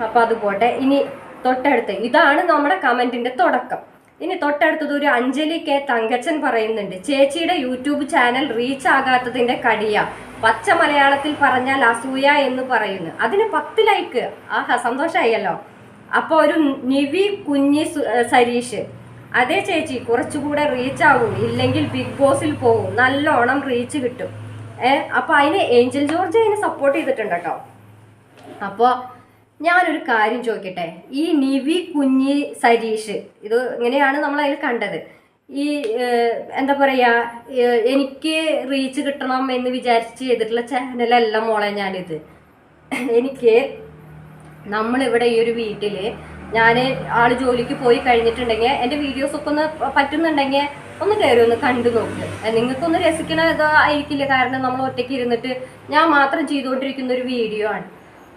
അപ്പൊ അത് പോട്ടെ. ഇനി തൊട്ടടുത്ത് ഇതാണ് നമ്മുടെ കമന്റിന്റെ തുടക്കം. ഇനി തൊട്ടടുത്തത് ഒരു അഞ്ജലി കെ തങ്കച്ചൻ പറയുന്നുണ്ട്, ചേച്ചിയുടെ യൂട്യൂബ് ചാനൽ റീച്ച് ആകാത്തതിന്റെ കടിയ, പച്ച മലയാളത്തിൽ പറഞ്ഞാൽ അസൂയ എന്ന് പറയുന്നു. അതിന് 10 ലൈക്ക്. ആഹാ, സന്തോഷമായല്ലോ. അപ്പോൾ ഒരു നിവി കുഞ്ഞി സരീഷ്, അതേ ചേച്ചി കുറച്ചുകൂടെ റീച്ച് ആവും, ഇല്ലെങ്കിൽ ബിഗ് ബോസിൽ പോകും, നല്ലോണം റീച്ച് കിട്ടും. അപ്പൊ അതിന് ഏഞ്ചൽ ജോർജ് അതിന് സപ്പോർട്ട് ചെയ്തിട്ടുണ്ട് കേട്ടോ. അപ്പോൾ ഞാനൊരു കാര്യം ചോദിക്കട്ടെ, ഈ നിവി കുഞ്ഞി സരീഷ്, ഇത് ഇങ്ങനെയാണ് നമ്മൾ അതിൽ കണ്ടത്. ഈ എന്താ പറയാ, എനിക്ക് റീച്ച് കിട്ടണം എന്ന് വിചാരിച്ച് ചെയ്തിട്ടുള്ള ചാനലല്ല മോളെ ഞാനിത്. എനിക്ക് നമ്മളിവിടെ ഈ ഒരു വീട്ടിൽ ഞാൻ ആള് ജോലിക്ക് പോയി കഴിഞ്ഞിട്ടുണ്ടെങ്കിൽ എൻ്റെ വീഡിയോസൊക്കെ ഒന്ന് പറ്റുന്നുണ്ടെങ്കിൽ ഒന്ന് കയറി ഒന്ന് കണ്ടു നോക്ക്. നിങ്ങൾക്കൊന്ന് രസിക്കണ ഇതായിരിക്കില്ല, കാരണം നമ്മൾ ഒറ്റയ്ക്ക് ഇരുന്നിട്ട് ഞാൻ മാത്രം ചെയ്തുകൊണ്ടിരിക്കുന്ന ഒരു വീഡിയോ ആണ്.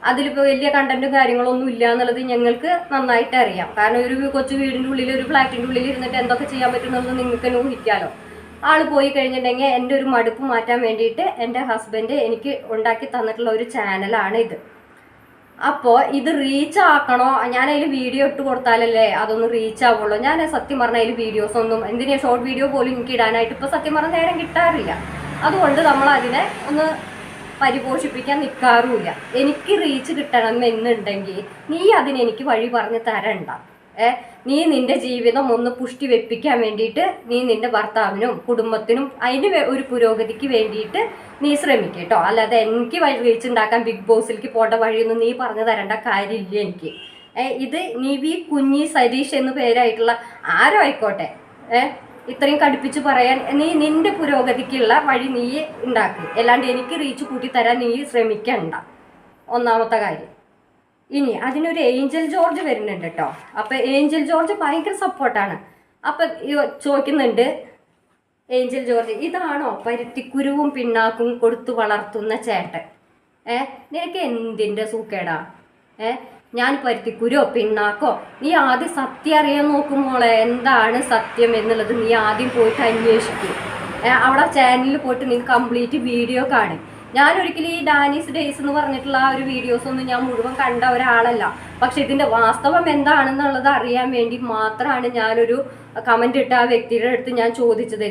അതിലിപ്പോൾ വലിയ കണ്ടന്റും കാര്യങ്ങളൊന്നും ഇല്ല എന്നുള്ളത് ഞങ്ങൾക്ക് നന്നായിട്ട് അറിയാം. കാരണം ഒരു കൊച്ചു വീടിൻ്റെ ഉള്ളിൽ, ഒരു ഫ്ലാറ്റിൻ്റെ ഉള്ളിൽ ഇരുന്നിട്ട് എന്തൊക്കെ ചെയ്യാൻ പറ്റുന്നത് നിങ്ങൾക്ക് തന്നെ ഊഹിക്കാലോ. ആൾ പോയി കഴിഞ്ഞിട്ടുണ്ടെങ്കിൽ എൻ്റെ ഒരു മടുപ്പ് മാറ്റാൻ വേണ്ടിയിട്ട് എൻ്റെ ഹസ്ബൻഡ് എനിക്ക് ഉണ്ടാക്കി തന്നിട്ടുള്ള ഒരു ചാനലാണ് ഇത്. അപ്പോൾ ഇത് റീച്ച് ആക്കണോ? ഞാൻ അതിൽ വീഡിയോ ഇട്ട് കൊടുത്താലല്ലേ അതൊന്ന് റീച്ച് ആവുള്ളൂ. ഞാൻ സത്യം പറഞ്ഞാൽ അതിൽ വീഡിയോസ് ഒന്നും, എന്തിനാ ഷോർട്ട് വീഡിയോ പോലും എനിക്ക് ഇടാനായിട്ട് ഇപ്പോൾ സത്യം പറഞ്ഞാൽ നേരം കിട്ടാറില്ല. അതുകൊണ്ട് നമ്മൾ അതിനെ ഒന്ന് പരിപോഷിപ്പിക്കാൻ നിൽക്കാറുമില്ല. എനിക്ക് റീച്ച് കിട്ടണം എന്നുണ്ടെങ്കിൽ നീ അതിനെനിക്ക് വഴി പറഞ്ഞ് തരണ്ട. നീ നിന്റെ ജീവിതം ഒന്ന് പുഷ്ടി വെപ്പിക്കാൻ വേണ്ടിയിട്ട് നീ നിന്റെ ഭർത്താവിനും കുടുംബത്തിനും അതിന് ഒരു പുരോഗതിക്ക് വേണ്ടിയിട്ട് നീ ശ്രമിക്കുക കേട്ടോ. അല്ലാതെ എനിക്ക് റീച്ച് ഉണ്ടാക്കാൻ ബിഗ് ബോസിലേക്ക് പോകേണ്ട വഴിയൊന്നും നീ പറഞ്ഞു തരേണ്ട കാര്യമില്ല എനിക്ക്. ഇത് നിവി കുഞ്ഞി സരീഷ് എന്ന് പേരായിട്ടുള്ള ആരോ ആയിക്കോട്ടെ, ഇത്രയും കടുപ്പിച്ച് പറയാൻ നീ നിന്റെ പുരോഗതിക്കുള്ള വഴി നീ ഉണ്ടാക്കി, അല്ലാണ്ട് എനിക്ക് റീച്ച് കൂട്ടി തരാൻ നീ ശ്രമിക്കണ്ട. ഒന്നാമത്തെ കാര്യം. ഇനി അതിനൊരു ഏഞ്ചൽ ജോർജ് വരുന്നുണ്ട് കേട്ടോ. അപ്പം ഏഞ്ചൽ ജോർജ് ഭയങ്കര സപ്പോർട്ടാണ്. അപ്പം ചോദിക്കുന്നുണ്ട് ഏഞ്ചൽ ജോർജ്, ഇതാണോ പരുത്തിക്കുരുവും പിണ്ണാക്കും കൊടുത്തു വളർത്തുന്ന ചേട്ടൻ? നിനക്ക് എന്തിൻ്റെ സൂക്കേടാ? ഞാൻ പരുത്തിക്കുരോ പിണ്ണാക്കോ? നീ ആദ്യം സത്യം അറിയാൻ നോക്കുമ്പോളെ എന്താണ് സത്യം എന്നുള്ളത് നീ ആദ്യം പോയിട്ട് അന്വേഷിക്കും. അവിടെ ചാനലിൽ പോയിട്ട് നീ കംപ്ലീറ്റ് വീഡിയോ കാണും. ഞാനൊരിക്കലും ഈ ഡാനീസ് ഡേയ്സ് എന്ന് പറഞ്ഞിട്ടുള്ള ആ ഒരു വീഡിയോസൊന്നും ഞാൻ മുഴുവൻ കണ്ട ഒരാളല്ല. പക്ഷെ ഇതിൻ്റെ വാസ്തവം എന്താണെന്നുള്ളത് അറിയാൻ വേണ്ടി മാത്രമാണ് ഞാനൊരു കമൻ്റ് ഇട്ട ആ വ്യക്തിയുടെ അടുത്ത് ഞാൻ ചോദിച്ചത്.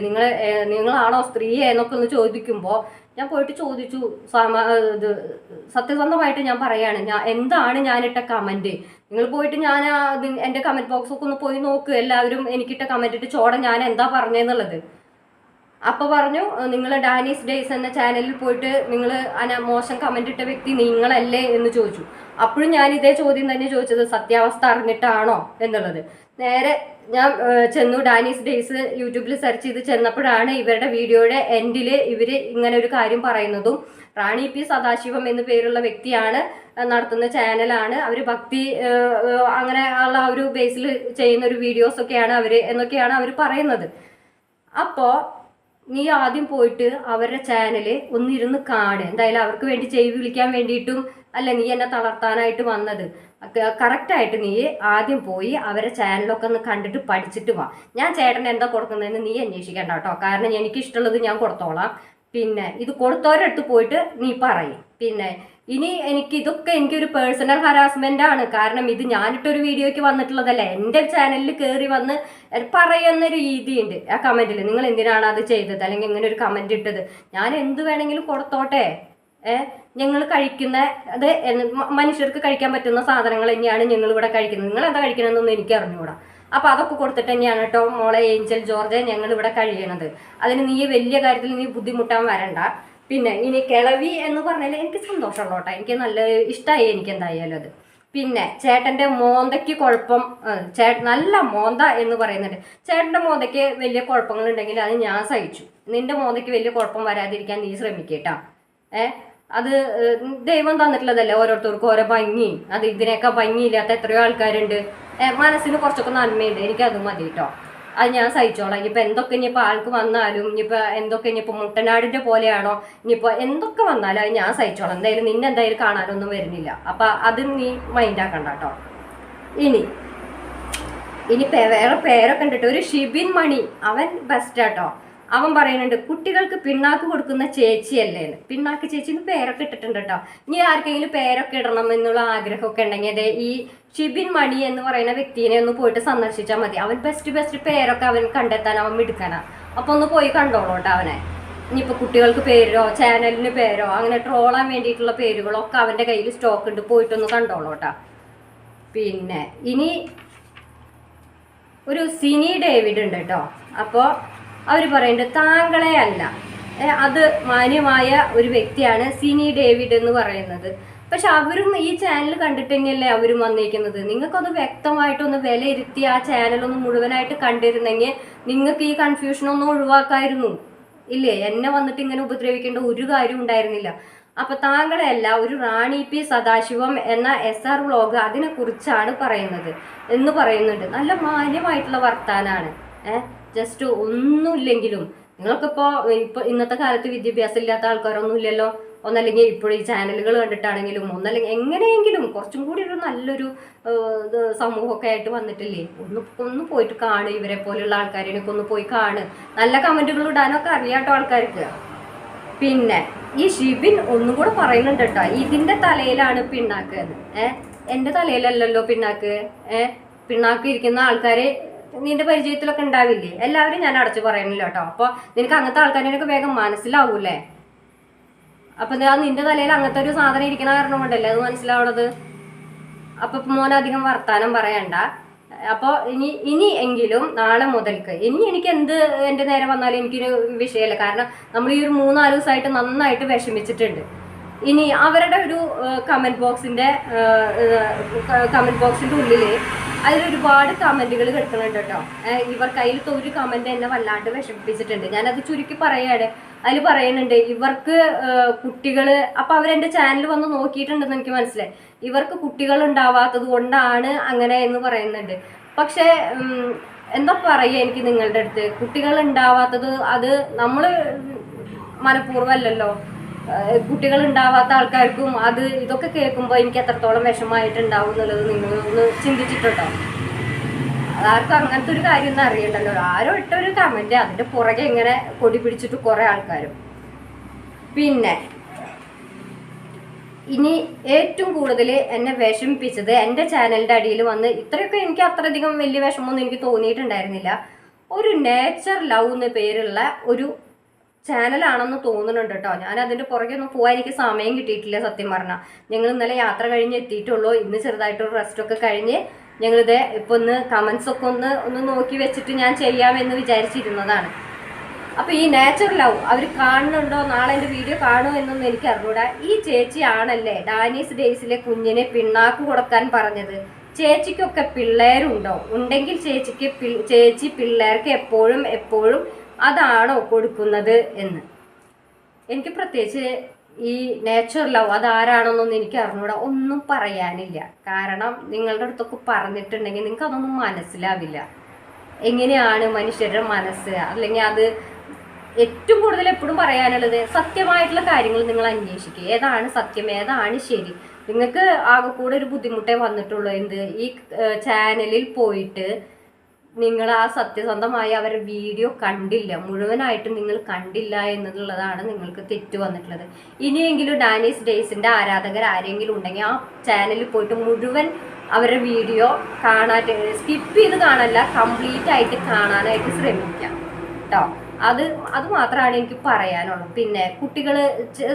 നിങ്ങളാണോ സ്ത്രീ എന്നൊക്കെ ഒന്ന് ചോദിക്കുമ്പോൾ ഞാൻ പോയിട്ട് ചോദിച്ചു. ഇത് സത്യസന്ധമായിട്ട് ഞാൻ പറയാണ്, എന്താണ് ഞാനിട്ട കമൻറ്റ്. നിങ്ങൾ പോയിട്ട് ഞാൻ എൻ്റെ കമൻറ്റ് ബോക്സൊക്കെ ഒന്ന് പോയി നോക്ക്. എല്ലാവരും എനിക്കിട്ട കമൻറ്റ് ഇട്ട് ചോട ഞാൻ എന്താ പറഞ്ഞതെന്നുള്ളത്. അപ്പോൾ പറഞ്ഞു, നിങ്ങൾ ഡാനീസ് ഡേയ്സ് എന്ന ചാനലിൽ പോയിട്ട് നിങ്ങൾ മോശം കമൻ്റ് ഇട്ട വ്യക്തി നിങ്ങളല്ലേ എന്ന് ചോദിച്ചു. അപ്പോഴും ഞാൻ ഇതേ ചോദ്യം തന്നെ ചോദിച്ചത്, സത്യാവസ്ഥ അറിഞ്ഞിട്ടാണോ എന്നുള്ളത്. നേരെ ഞാൻ ചെന്നു ഡാനീസ് ഡേയ്സ് യൂട്യൂബിൽ സെർച്ച് ചെയ്ത് ചെന്നപ്പോഴാണ് ഇവരുടെ വീഡിയോയുടെ എൻഡിൽ ഇവർ ഇങ്ങനെ ഒരു കാര്യം പറയുന്നതും. റാണി പി സദാശിവം എന്നു പേരുള്ള വ്യക്തിയാണ് നടത്തുന്ന ചാനലാണ്. അവർ ഭക്തി അങ്ങനെ ഉള്ള ഒരു ബേസിൽ ചെയ്യുന്ന ഒരു വീഡിയോസൊക്കെയാണ് അവർ എന്നൊക്കെയാണ് അവർ പറയുന്നത്. അപ്പോൾ നീ ആദ്യം പോയിട്ട് അവരുടെ ചാനൽ ഒന്നിരുന്ന് കാണ്. എന്തായാലും അവർക്ക് വേണ്ടി ചെവി വിളിക്കാൻ വേണ്ടിയിട്ടും അല്ല നീ എന്നെ തളർത്താനായിട്ട് വന്നത്. കറക്റ്റായിട്ട് നീ ആദ്യം പോയി അവരെ ചാനലൊക്കെ ഒന്ന് കണ്ടിട്ട് പഠിച്ചിട്ട് വാ. ഞാൻ ചേട്ടൻ എന്താ കൊടുക്കുന്നതെന്ന് നീ അന്വേഷിക്കണ്ട കേട്ടോ. കാരണം എനിക്കിഷ്ടമുള്ളത് ഞാൻ കൊടുത്തോളാം. പിന്നെ ഇത് കൊടുത്തവരടുത്ത് പോയിട്ട് നീ പറയും. പിന്നെ ഇനി എനിക്കൊരു പേഴ്സണൽ ഹറാസ്മെന്റ് ആണ്. കാരണം ഇത് ഞാനിട്ടൊരു വീഡിയോയ്ക്ക് വന്നിട്ടുള്ളതല്ല. എൻ്റെ ചാനലിൽ കയറി വന്ന് പറയുന്ന രീതിയുണ്ട് ആ കമന്റിൽ. നിങ്ങൾ എന്തിനാണ് അത് ചെയ്തത്, അല്ലെങ്കിൽ ഇങ്ങനെ ഒരു കമന്റ് ഇട്ടത്? ഞാൻ എന്ത് വേണമെങ്കിലും കൊടുത്തോട്ടെ. ഞങ്ങൾ കഴിക്കുന്ന അത് മനുഷ്യർക്ക് കഴിക്കാൻ പറ്റുന്ന സാധനങ്ങൾ തന്നെയാണ് ഞങ്ങൾ ഇവിടെ കഴിക്കുന്നത്. നിങ്ങൾ എന്താ കഴിക്കണമെന്നൊന്നും എനിക്ക് അറിഞ്ഞുകൂടാ. അപ്പൊ അതൊക്കെ കൊടുത്തിട്ട് തന്നെയാണ് കേട്ടോ മോളെ ഏഞ്ചൽ ജോർജ് ഞങ്ങൾ ഇവിടെ കഴിയണത്. അതിന് നീ വലിയ കാര്യത്തിൽ നീ ബുദ്ധിമുട്ടാൻ വരണ്ട. പിന്നെ ഇനി കിളവി എന്ന് പറഞ്ഞാൽ എനിക്ക് സന്തോഷമുള്ള കേട്ടോ. എനിക്ക് നല്ല ഇഷ്ടമായി എനിക്ക് എന്തായാലും അത്. പിന്നെ ചേട്ടൻ്റെ മോന്തയ്ക്ക് കുഴപ്പം, നല്ല മോന്ത എന്ന് പറയുന്നുണ്ട്. ചേട്ടൻ്റെ മോന്തയ്ക്ക് വലിയ കുഴപ്പങ്ങളുണ്ടെങ്കിൽ അത് ഞാൻ സഹിച്ചു. നിന്റെ മോന്തയ്ക്ക് വലിയ കുഴപ്പം വരാതിരിക്കാൻ നീ ശ്രമിക്കേട്ടാ. അത് ദൈവം തന്നിട്ടുള്ളതല്ലേ ഓരോരുത്തർക്കും ഓരോ ഭംഗി. അത് ഇതിനൊക്കെ ഭംഗിയില്ലാത്ത എത്രയോ ആൾക്കാരുണ്ട്. മനസ്സിന് കുറച്ചൊക്കെ നന്മയുണ്ട്. എനിക്കത് മതി കേട്ടോ. അത് ഞാൻ സഹിച്ചോളാം. ഇനിയിപ്പോൾ എന്തൊക്കെ ഇനിയിപ്പോൾ ആൾക്ക് വന്നാലും ഇനിയിപ്പോൾ എന്തൊക്കെ ഇനിയിപ്പോൾ മുട്ടനാടിൻ്റെ പോലെയാണോ ഇനിയിപ്പോൾ എന്തൊക്കെ വന്നാലും അത് ഞാൻ സഹിച്ചോളാം. എന്തായാലും നിന്നെ എന്തായാലും കാണാനൊന്നും വരുന്നില്ല. അപ്പം അത് നീ മൈൻഡാക്കണ്ട കേട്ടോ. ഇനി വേറെ പേരൊക്കെ ഉണ്ട് കേട്ടോ. ഒരു ഷിബിൻ മണി, അവൻ ബെസ്റ്റാട്ടോ. അവൻ പറയുന്നുണ്ട് കുട്ടികൾക്ക് പിണ്ണാക്ക് കൊടുക്കുന്ന ചേച്ചിയല്ലേ. പിണ്ണാക്ക് ചേച്ചിന്ന് പേരൊക്കെ ഇട്ടിട്ടുണ്ട് കേട്ടോ. ഇനി ആർക്കെങ്കിലും പേരൊക്കെ ഇടണം എന്നുള്ള ആഗ്രഹമൊക്കെ ഉണ്ടെങ്കിൽ അതെ ഈ ഷിബിൻ മണി എന്ന് പറയുന്ന വ്യക്തിനെ ഒന്ന് പോയിട്ട് സന്ദർശിച്ചാൽ മതി. അവൻ ബെസ്റ്റ് പേരൊക്കെ അവൻ കണ്ടെത്താൻ അവൻ മിടുക്കനാ. അപ്പോൾ ഒന്ന് പോയി കണ്ടോളൂ കേട്ടോ അവനെ. ഇനിയിപ്പോൾ കുട്ടികൾക്ക് പേരോ ചാനലിന് പേരോ അങ്ങനെ ട്രോളാൻ വേണ്ടിയിട്ടുള്ള പേരുകളൊക്കെ അവൻ്റെ കയ്യിൽ സ്റ്റോക്ക് ഉണ്ട്. പോയിട്ടൊന്ന് കണ്ടോളൂ കേട്ടോ. പിന്നെ ഇനി ഒരു സിനി ഡേവിഡ് ഉണ്ട് കേട്ടോ. അപ്പോൾ അവർ പറയുന്നുണ്ട് താങ്കളെ അല്ല, അത് മാന്യമായ ഒരു വ്യക്തിയാണ് സിനി ഡേവിഡ് എന്ന് പറയുന്നത്. പക്ഷെ അവരും ഈ ചാനൽ കണ്ടിട്ട് തന്നെയല്ലേ അവരും വന്നിരിക്കുന്നത്. നിങ്ങൾക്കത് വ്യക്തമായിട്ടൊന്ന് വിലയിരുത്തി ആ ചാനലൊന്ന് മുഴുവനായിട്ട് കണ്ടിരുന്നെങ്കിൽ നിങ്ങൾക്ക് ഈ കൺഫ്യൂഷനൊന്നും ഒഴിവാക്കായിരുന്നു. ഇല്ലേ, എന്നെ വന്നിട്ട് ഇങ്ങനെ ഉപദ്രവിക്കേണ്ട ഒരു കാര്യം ഉണ്ടായിരുന്നില്ല. അപ്പൊ താങ്കളെ അല്ല, ഒരു റാണി പി സദാശിവം എന്ന SR വ്ളോഗ് അതിനെക്കുറിച്ചാണ് പറയുന്നത് എന്ന് പറയുന്നുണ്ട്. നല്ല മാന്യമായിട്ടുള്ള വർത്താനാണ്. ജസ്റ്റ് ഒന്നുമില്ലെങ്കിലും നിങ്ങൾക്കിപ്പോൾ ഇന്നത്തെ കാലത്ത് വിദ്യാഭ്യാസം ഇല്ലാത്ത ആൾക്കാരൊന്നും ഇല്ലല്ലോ. ഒന്നല്ലെങ്കിൽ ഇപ്പോൾ ഈ ചാനലുകൾ കണ്ടിട്ടാണെങ്കിലും ഒന്നല്ലെങ്കിൽ എങ്ങനെയെങ്കിലും കുറച്ചും കൂടി ഒരു നല്ലൊരു സമൂഹമൊക്കെ ആയിട്ട് വന്നിട്ടില്ലേ. ഒന്ന് പോയിട്ട് കാണ്. ഇവരെ പോലെയുള്ള ആൾക്കാരെയൊക്കെ ഒന്ന് പോയി കാണ്. നല്ല കമൻറ്റുകൾ ഇടാനൊക്കെ അറിയാട്ടോ ആൾക്കാർക്ക്. പിന്നെ ഈ ഷിബിൻ ഒന്നും കൂടെ പറയുന്നുണ്ട് കേട്ടോ, ഇതിൻ്റെ തലയിലാണ് പിണ്ണാക്ക് എന്ന്. എൻ്റെ തലയിലല്ലല്ലോ പിണ്ണാക്ക്. പിണ്ണാക്ക് ഇരിക്കുന്ന ആൾക്കാരെ നിന്റെ പരിചയത്തിലൊക്കെ ഉണ്ടാവില്ലേ? എല്ലാവരും ഞാൻ അടച്ചു പറയുന്നില്ല കേട്ടോ. അപ്പോൾ നിനക്ക് അങ്ങനത്തെ ആൾക്കാരെയൊക്കെ വേഗം മനസ്സിലാവൂലേ? അപ്പൊ നിന്റെ തലയിൽ അങ്ങനത്തെ ഒരു സാധനം ഇരിക്കണ കാരണം കൊണ്ടല്ലേ അത് മനസ്സിലാവണത്. അപ്പൊ മോനധികം വർത്താനം പറയണ്ട. അപ്പോൾ ഇനി എങ്കിലും നാളെ മുതൽക്ക് എനിക്ക് എൻ്റെ നേരെ വന്നാലും എനിക്കൊരു വിഷയമല്ല. കാരണം നമ്മൾ ഈ ഒരു 3-4 ദിവസമായിട്ട് നന്നായിട്ട് വിഷമിച്ചിട്ടുണ്ട്. ഇനി അവരുടെ ഒരു കമന്റ് ബോക്സിന്റെ ഉള്ളിൽ അതിലൊരുപാട് കമന്റുകൾ കിടക്കുന്നുണ്ട് കേട്ടോ. ഇവർക്ക് അതിലത്തെ ഒരു കമന്റ് എന്നെ വല്ലാണ്ട് വിഷമിപ്പിച്ചിട്ടുണ്ട്. ഞാനത് ചുരുക്കി പറയാണ്. അതിൽ പറയുന്നുണ്ട് ഇവർക്ക് കുട്ടികൾ, അപ്പൊ അവരെന്റെ ചാനൽ വന്ന് നോക്കിയിട്ടുണ്ടെന്ന് എനിക്ക് മനസ്സിലായി. ഇവർക്ക് കുട്ടികൾ ഉണ്ടാവാത്തത് കൊണ്ടാണ് അങ്ങനെ എന്ന് പറയുന്നുണ്ട്. പക്ഷെ എന്താ പറയുക, എനിക്ക് നിങ്ങളുടെ അടുത്ത് കുട്ടികൾ ഉണ്ടാവാത്തത് അത് നമ്മൾ മനഃപൂർവ്വമല്ലല്ലോ. കുട്ടികൾ ഉണ്ടാവാത്ത ആൾക്കാർക്കും അത് ഇതൊക്കെ കേൾക്കുമ്പോൾ എനിക്ക് എത്രത്തോളം വിഷമമായിട്ടുണ്ടാവും എന്നുള്ളത് നിങ്ങളൊന്ന് ചിന്തിച്ചിട്ടുണ്ടോ? ആർക്കും അങ്ങനത്തെ ഒരു കാര്യം ഒന്നും അറിയണ്ടല്ലോ. ആരോ ഇട്ടൊരു കമന്റ് അതിന്റെ പുറകെ ഇങ്ങനെ കൊടി പിടിച്ചിട്ട് കുറെ ആൾക്കാരും. പിന്നെ ഇനി ഏറ്റവും കൂടുതൽ എന്നെ വിഷമിപ്പിച്ചത് എൻ്റെ ചാനലിൻ്റെ അടിയിൽ വന്ന് ഇത്രയൊക്കെ എനിക്ക് അത്രയധികം വലിയ വിഷമമൊന്നും എനിക്ക് തോന്നിയിട്ടുണ്ടായിരുന്നില്ല. ഒരു നേച്ചർ ലവ് എന്ന് പേരുള്ള ഒരു ചാനലാണെന്ന് തോന്നുന്നുണ്ട് കേട്ടോ. ഞാൻ അതിൻ്റെ പുറകെ ഒന്നും പോകാൻ എനിക്ക് സമയം കിട്ടിയിട്ടില്ല സത്യം പറഞ്ഞാൽ. ഞങ്ങൾ ഇന്നലെ യാത്ര കഴിഞ്ഞ് എത്തിയിട്ടുള്ളൂ. ഇന്ന് ചെറുതായിട്ടൊരു റെസ്റ്റൊക്കെ കഴിഞ്ഞ് ഞങ്ങളിത് ഇപ്പോൾ ഒന്ന് കമൻസ് ഒക്കെ ഒന്ന് നോക്കി വെച്ചിട്ട് ഞാൻ ചെയ്യാമെന്ന് വിചാരിച്ചിരുന്നതാണ്. അപ്പോൾ ഈ നേച്ചർ ലവ് അവർ കാണുന്നുണ്ടോ, നാളെ എൻ്റെ വീഡിയോ കാണുമോ എന്നൊന്നും എനിക്ക് അറിഞ്ഞൂടാ. ഈ ചേച്ചി ആണല്ലേ ഡാനീസ് ഡേയ്സിലെ കുഞ്ഞിനെ പിണ്ണാക്ക് കൊടുക്കാൻ പറഞ്ഞത്. ചേച്ചിക്കൊക്കെ പിള്ളേരുണ്ടോ? ഉണ്ടെങ്കിൽ ചേച്ചി പിള്ളേർക്ക് എപ്പോഴും അതാണോ കൊടുക്കുന്നത് എന്ന്. എനിക്ക് പ്രത്യേകിച്ച് ഈ നേച്ചർ ലവ് അതാരാണെന്നൊന്നും എനിക്ക് അറിഞ്ഞൂടാ. ഒന്നും പറയാനില്ല. കാരണം നിങ്ങളുടെ അടുത്തൊക്കെ പറഞ്ഞിട്ടുണ്ടെങ്കിൽ നിങ്ങൾക്ക് അതൊന്നും മനസ്സിലാവില്ല. എങ്ങനെയാണ് മനുഷ്യരുടെ മനസ്സ്, അല്ലെങ്കിൽ അത് ഏറ്റവും കൂടുതൽ എപ്പോഴും പറയാനുള്ളത് സത്യമായിട്ടുള്ള കാര്യങ്ങൾ നിങ്ങൾ അന്വേഷിക്കുക. ഏതാണ് സത്യം, ഏതാണ് ശരി. നിങ്ങൾക്ക് ആകെ കൂടെ ഒരു ബുദ്ധിമുട്ടേ വന്നിട്ടുള്ളൂ. ഈ ചാനലിൽ പോയിട്ട് നിങ്ങൾ ആ സത്യസന്ധമായി അവരുടെ വീഡിയോ കണ്ടില്ല, മുഴുവനായിട്ടും നിങ്ങൾ കണ്ടില്ല എന്നുള്ളതാണ് നിങ്ങൾക്ക് തെറ്റ് വന്നിട്ടുള്ളത്. ഇനിയെങ്കിലും ഡാനീസ് ഡേയ്സിൻ്റെ ആരാധകർ ആരെങ്കിലും ഉണ്ടെങ്കിൽ ആ ചാനലിൽ പോയിട്ട് മുഴുവൻ അവരുടെ വീഡിയോ കാണാനായിട്ട്, സ്കിപ്പ് ചെയ്ത് കാണല്ല, കംപ്ലീറ്റ് ആയിട്ട് കാണാനായിട്ട് ശ്രമിക്കാം കേട്ടോ. അത് മാത്രമാണ് എനിക്ക് പറയാനുള്ളൂ. പിന്നെ കുട്ടികൾ,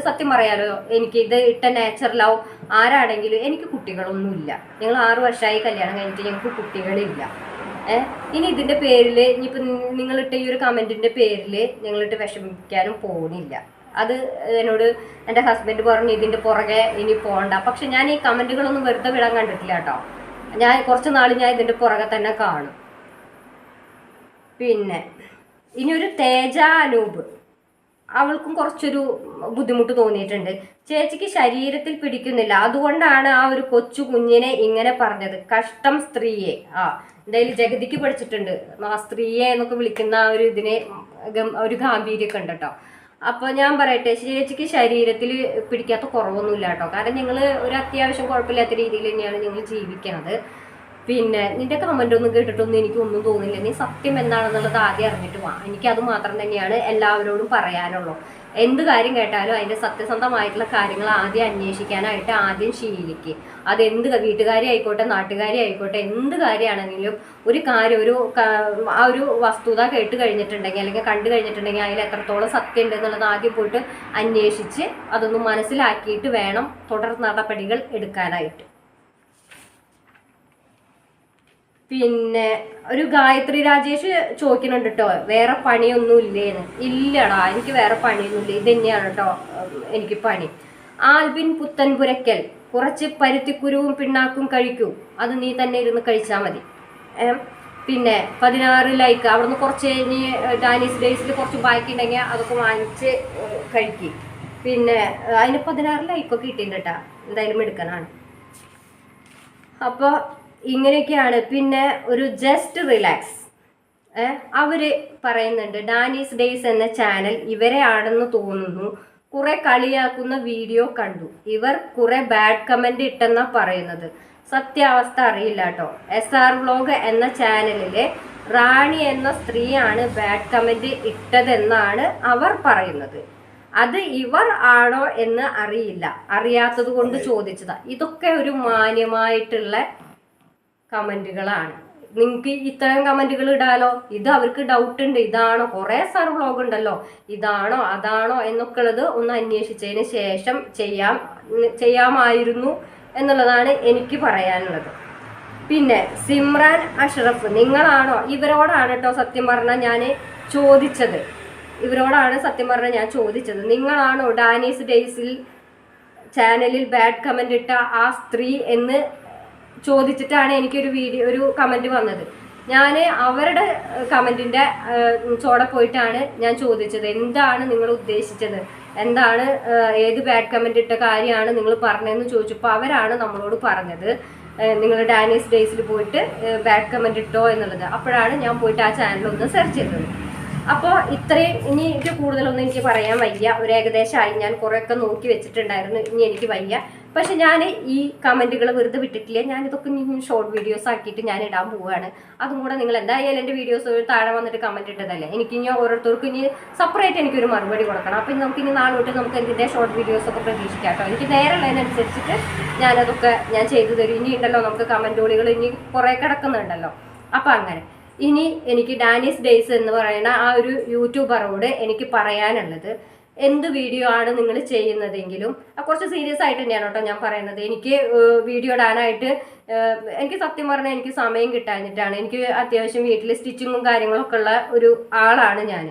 സത്യം പറയാലോ, എനിക്ക് ഇത് ഇട്ട നേച്ചർ ലവ് ആരാണെങ്കിലും എനിക്ക് കുട്ടികളൊന്നുമില്ല. ഞങ്ങൾ 6 വർഷമായി കല്യാണം കഴിഞ്ഞിട്ട് ഞങ്ങൾക്ക് കുട്ടികളില്ല. ഇനി ഇതിൻ്റെ പേരിൽ ഇനിയിപ്പോൾ നിങ്ങളിട്ട ഈ ഒരു കമൻറ്റിൻ്റെ പേരിൽ ഞങ്ങളിട്ട് വിഷമിക്കാനും പോകുന്നില്ല. അത് എന്നോട് എൻ്റെ ഹസ്ബൻഡ് പറഞ്ഞു ഇതിൻ്റെ പുറകെ ഇനി പോകണ്ട. പക്ഷെ ഞാൻ ഈ കമൻറ്റുകളൊന്നും വെറുതെ വിടാൻ കണ്ടിട്ടില്ല കേട്ടോ. ഞാൻ കുറച്ച് നാൾ ഞാൻ ഇതിൻ്റെ പുറകെ തന്നെ കാണും. പിന്നെ ഇനി ഒരു തേജ അനൂപ്, അവൾക്കും കുറച്ചൊരു ബുദ്ധിമുട്ട് തോന്നിയിട്ടുണ്ട്. ചേച്ചിക്ക് ശരീരത്തിൽ പിടിക്കുന്നില്ല, അതുകൊണ്ടാണ് ആ ഒരു കൊച്ചു കുഞ്ഞിനെ ഇങ്ങനെ പറഞ്ഞത്. കഷ്ടം സ്ത്രീയെ. എന്തായാലും ജഗതിക്ക് പഠിച്ചിട്ടുണ്ട് ആ സ്ത്രീയെ എന്നൊക്കെ വിളിക്കുന്ന ആ ഒരു ഇതിനെ ഒരു ഗാംഭീര്യമൊക്കെ ഉണ്ട് കേട്ടോ. അപ്പോൾ ഞാൻ പറയട്ടെ, ചേച്ചിക്ക് ശരീരത്തിൽ പിടിക്കാത്ത കുറവൊന്നുമില്ല കേട്ടോ. കാരണം ഞങ്ങൾ ഒരു അത്യാവശ്യം കുഴപ്പമില്ലാത്ത രീതിയിൽ തന്നെയാണ് ഞങ്ങൾ ജീവിക്കണത്. പിന്നെ നിന്റെ കമൻ്റ് ഒന്നും കേട്ടിട്ടൊന്നും എനിക്കൊന്നും തോന്നില്ല. നീ സത്യം എന്താണെന്നുള്ളത് ആദ്യം അറിഞ്ഞിട്ട് വാ. എനിക്കത് മാത്രം തന്നെയാണ് എല്ലാവരോടും പറയാനുള്ളൂ. എന്ത് കാര്യം കേട്ടാലും അതിൻ്റെ സത്യസന്ധമായിട്ടുള്ള കാര്യങ്ങൾ ആദ്യം അന്വേഷിക്കാനായിട്ട് ആദ്യം ശീലിക്കുക. അതെന്ത് വീട്ടുകാരി ആയിക്കോട്ടെ, നാട്ടുകാരി ആയിക്കോട്ടെ, എന്ത് കാര്യമാണെങ്കിലും ഒരു കാര്യം ആ ഒരു വസ്തുത കേട്ട് കഴിഞ്ഞിട്ടുണ്ടെങ്കിൽ അല്ലെങ്കിൽ കണ്ടു കഴിഞ്ഞിട്ടുണ്ടെങ്കിൽ അതിൽ എത്രത്തോളം സത്യം ഉണ്ട് എന്നുള്ളത് ആദ്യം പോയിട്ട് അന്വേഷിച്ച് അതൊന്ന് മനസ്സിലാക്കിയിട്ട് വേണം തുടർ നടപടികൾ എടുക്കാനായിട്ട്. പിന്നെ ഒരു ഗായത്രി രാജേഷ് ചോദിക്കുന്നുണ്ട് കേട്ടോ, വേറെ പണിയൊന്നും ഇല്ലേന്ന്. ഇല്ലടാ, എനിക്ക് വേറെ പണിയൊന്നുമില്ല, ഇത് തന്നെയാണ് കേട്ടോ എനിക്ക് പണി. ആൽബിൻ പുത്തൻപുരയ്ക്കൽ, കുറച്ച് പരുത്തിക്കുരുവും പിണ്ണാക്കും കഴിക്കൂ, അത് നീ തന്നെ ഇരുന്ന് കഴിച്ചാൽ മതി. പിന്നെ 16 ലൈക്ക്, അവിടുന്ന് കുറച്ച് ഇനി ഡാനീസ് ഡേയ്സിൽ കുറച്ച് ബാക്കി ഉണ്ടെങ്കിൽ അതൊക്കെ വാങ്ങിച്ച് കഴിക്കും. പിന്നെ അതിന് 16 ലൈക്കൊക്കെ കിട്ടിയിട്ടുണ്ട് കേട്ടോ, എന്തായാലും എടുക്കാനാണ്. അപ്പോൾ ഇങ്ങനെയൊക്കെയാണ്. പിന്നെ ഒരു ജസ്റ്റ് റിലാക്സ്, അവർ പറയുന്നുണ്ട് ഡാനീസ് ഡേയ്സ് എന്ന ചാനൽ ഇവരെ ആണെന്ന് തോന്നുന്നു, കുറെ കളിയാക്കുന്ന വീഡിയോ കണ്ടു, ഇവർ കുറെ ബാഡ് കമന്റ് ഇട്ടെന്നാ പറയുന്നത്. സത്യാവസ്ഥ അറിയില്ല കേട്ടോ. SR വ്ലോഗ് എന്ന ചാനലിലെ റാണി എന്ന സ്ത്രീയാണ് ബാഡ് കമന്റ് ഇട്ടതെന്നാണ് അവർ പറയുന്നത്. അത് ഇവർ ആണോ എന്ന് അറിയില്ല, അറിയാത്തത് കൊണ്ട് ചോദിച്ചതാ. ഇതൊക്കെ ഒരു മാന്യമായിട്ടുള്ള കമന്റുകളാണ്. നിങ്ങൾക്ക് ഇത്തരം കമന്റുകൾ ഇടാലോ. ഇത് അവർക്ക് ഡൗട്ട് ഉണ്ട്, ഇതാണോ, കുറെ സാർ വ്ളോഗ് ഉണ്ടല്ലോ, ഇതാണോ അതാണോ എന്നൊക്കെ ഉള്ളത് ഒന്ന് അന്വേഷിച്ചതിന് ശേഷം ചെയ്യാമായിരുന്നു എന്നുള്ളതാണ് എനിക്ക് പറയാനുള്ളത്. പിന്നെ സിമ്രാൻ അഷ്റഫ്, നിങ്ങളാണോ, ഇവരോടാണ് കേട്ടോ സത്യം പറഞ്ഞാൽ ഞാൻ ചോദിച്ചത്, നിങ്ങളാണോ ഡാനീസ് ഡേയ്സിൽ ചാനലിൽ ബാഡ് കമന്റ് ഇട്ട ആ സ്ത്രീ എന്ന് ചോദിച്ചിട്ടാണ് ഒരു കമന്റ് വന്നത്. ഞാൻ അവരുടെ കമന്റിന്റെ ചോടെ പോയിട്ടാണ് ഞാൻ ചോദിച്ചത്, എന്താണ് നിങ്ങൾ ഉദ്ദേശിച്ചത്, എന്താണ് ഏത് ബാഡ് കമന്റ് ഇട്ട കാര്യമാണ് നിങ്ങൾ പറഞ്ഞതെന്ന് ചോദിച്ചപ്പോൾ അവരാണ് നമ്മളോട് പറഞ്ഞത് നിങ്ങൾ ഡാനീസ് ഡേയ്സിൽ പോയിട്ട് ബാഡ് കമന്റ് ഇട്ടോ എന്നുള്ളത്. അപ്പോഴാണ് ഞാൻ പോയിട്ട് ആ ചാനലൊന്ന് സെർച്ച് ചെയ്തത്. അപ്പോൾ ഇത്രയും, ഇനി എനിക്ക് കൂടുതലൊന്നും എനിക്ക് പറയാൻ വയ്യ. ഒരു ഏകദേശമായി, ഞാൻ കുറേയൊക്കെ നോക്കി വെച്ചിട്ടുണ്ടായിരുന്നു, ഇനി എനിക്ക് വയ്യ. പക്ഷെ ഞാൻ ഈ കമന്റുകൾ വെറുതെ വിട്ടിട്ടില്ല, ഞാനിതൊക്കെ ഇനി ഷോർട്ട് വീഡിയോസ് ആക്കിയിട്ട് ഞാൻ ഇടാൻ പോവുകയാണ്. അതും കൂടെ നിങ്ങൾ എന്തായാലും എൻ്റെ വീഡിയോസ് താഴെ വന്നിട്ട് കമന്റ് ഇട്ടതല്ലേ, എനിക്കിനി ഓരോരുത്തർക്കും ഇനി സെപ്പറേറ്റ് എനിക്കൊരു മറുപടി കൊടുക്കണം. അപ്പം നമുക്കിനി നാളെ തൊട്ട് നമുക്ക് എന്തിൻ്റെ ഷോർട്ട് വീഡിയോസൊക്കെ പ്രതീക്ഷിക്കാം കേട്ടോ. എനിക്ക് നേരെയുള്ളതിനനുസരിച്ചിട്ട് ഞാൻ ചെയ്തു തരും. ഇനി ഉണ്ടല്ലോ നമുക്ക് കമന്റുകൾ ഇനി കുറേ കിടക്കുന്നുണ്ടല്ലോ. അപ്പം അങ്ങനെ ഇനി എനിക്ക് ഡാനീസ് ഡേയ്സ് എന്ന് പറയുന്ന ആ ഒരു യൂട്യൂബറോട് എനിക്ക് പറയാനുള്ളത്, എന്ത് വീഡിയോ ആണ് നിങ്ങൾ ചെയ്യുന്നതെങ്കിലും കുറച്ച് സീരിയസ് ആയിട്ട് തന്നെയാണ് കേട്ടോ ഞാൻ പറയുന്നത്. എനിക്ക് വീഡിയോ ഇടാനായിട്ട് എനിക്ക് സത്യം പറഞ്ഞാൽ എനിക്ക് സമയം കിട്ടാഞ്ഞിട്ടാണ്. എനിക്ക് അത്യാവശ്യം വീട്ടിൽ സ്റ്റിച്ചിങ്ങും കാര്യങ്ങളൊക്കെ ഉള്ള ഒരു ആളാണ് ഞാൻ.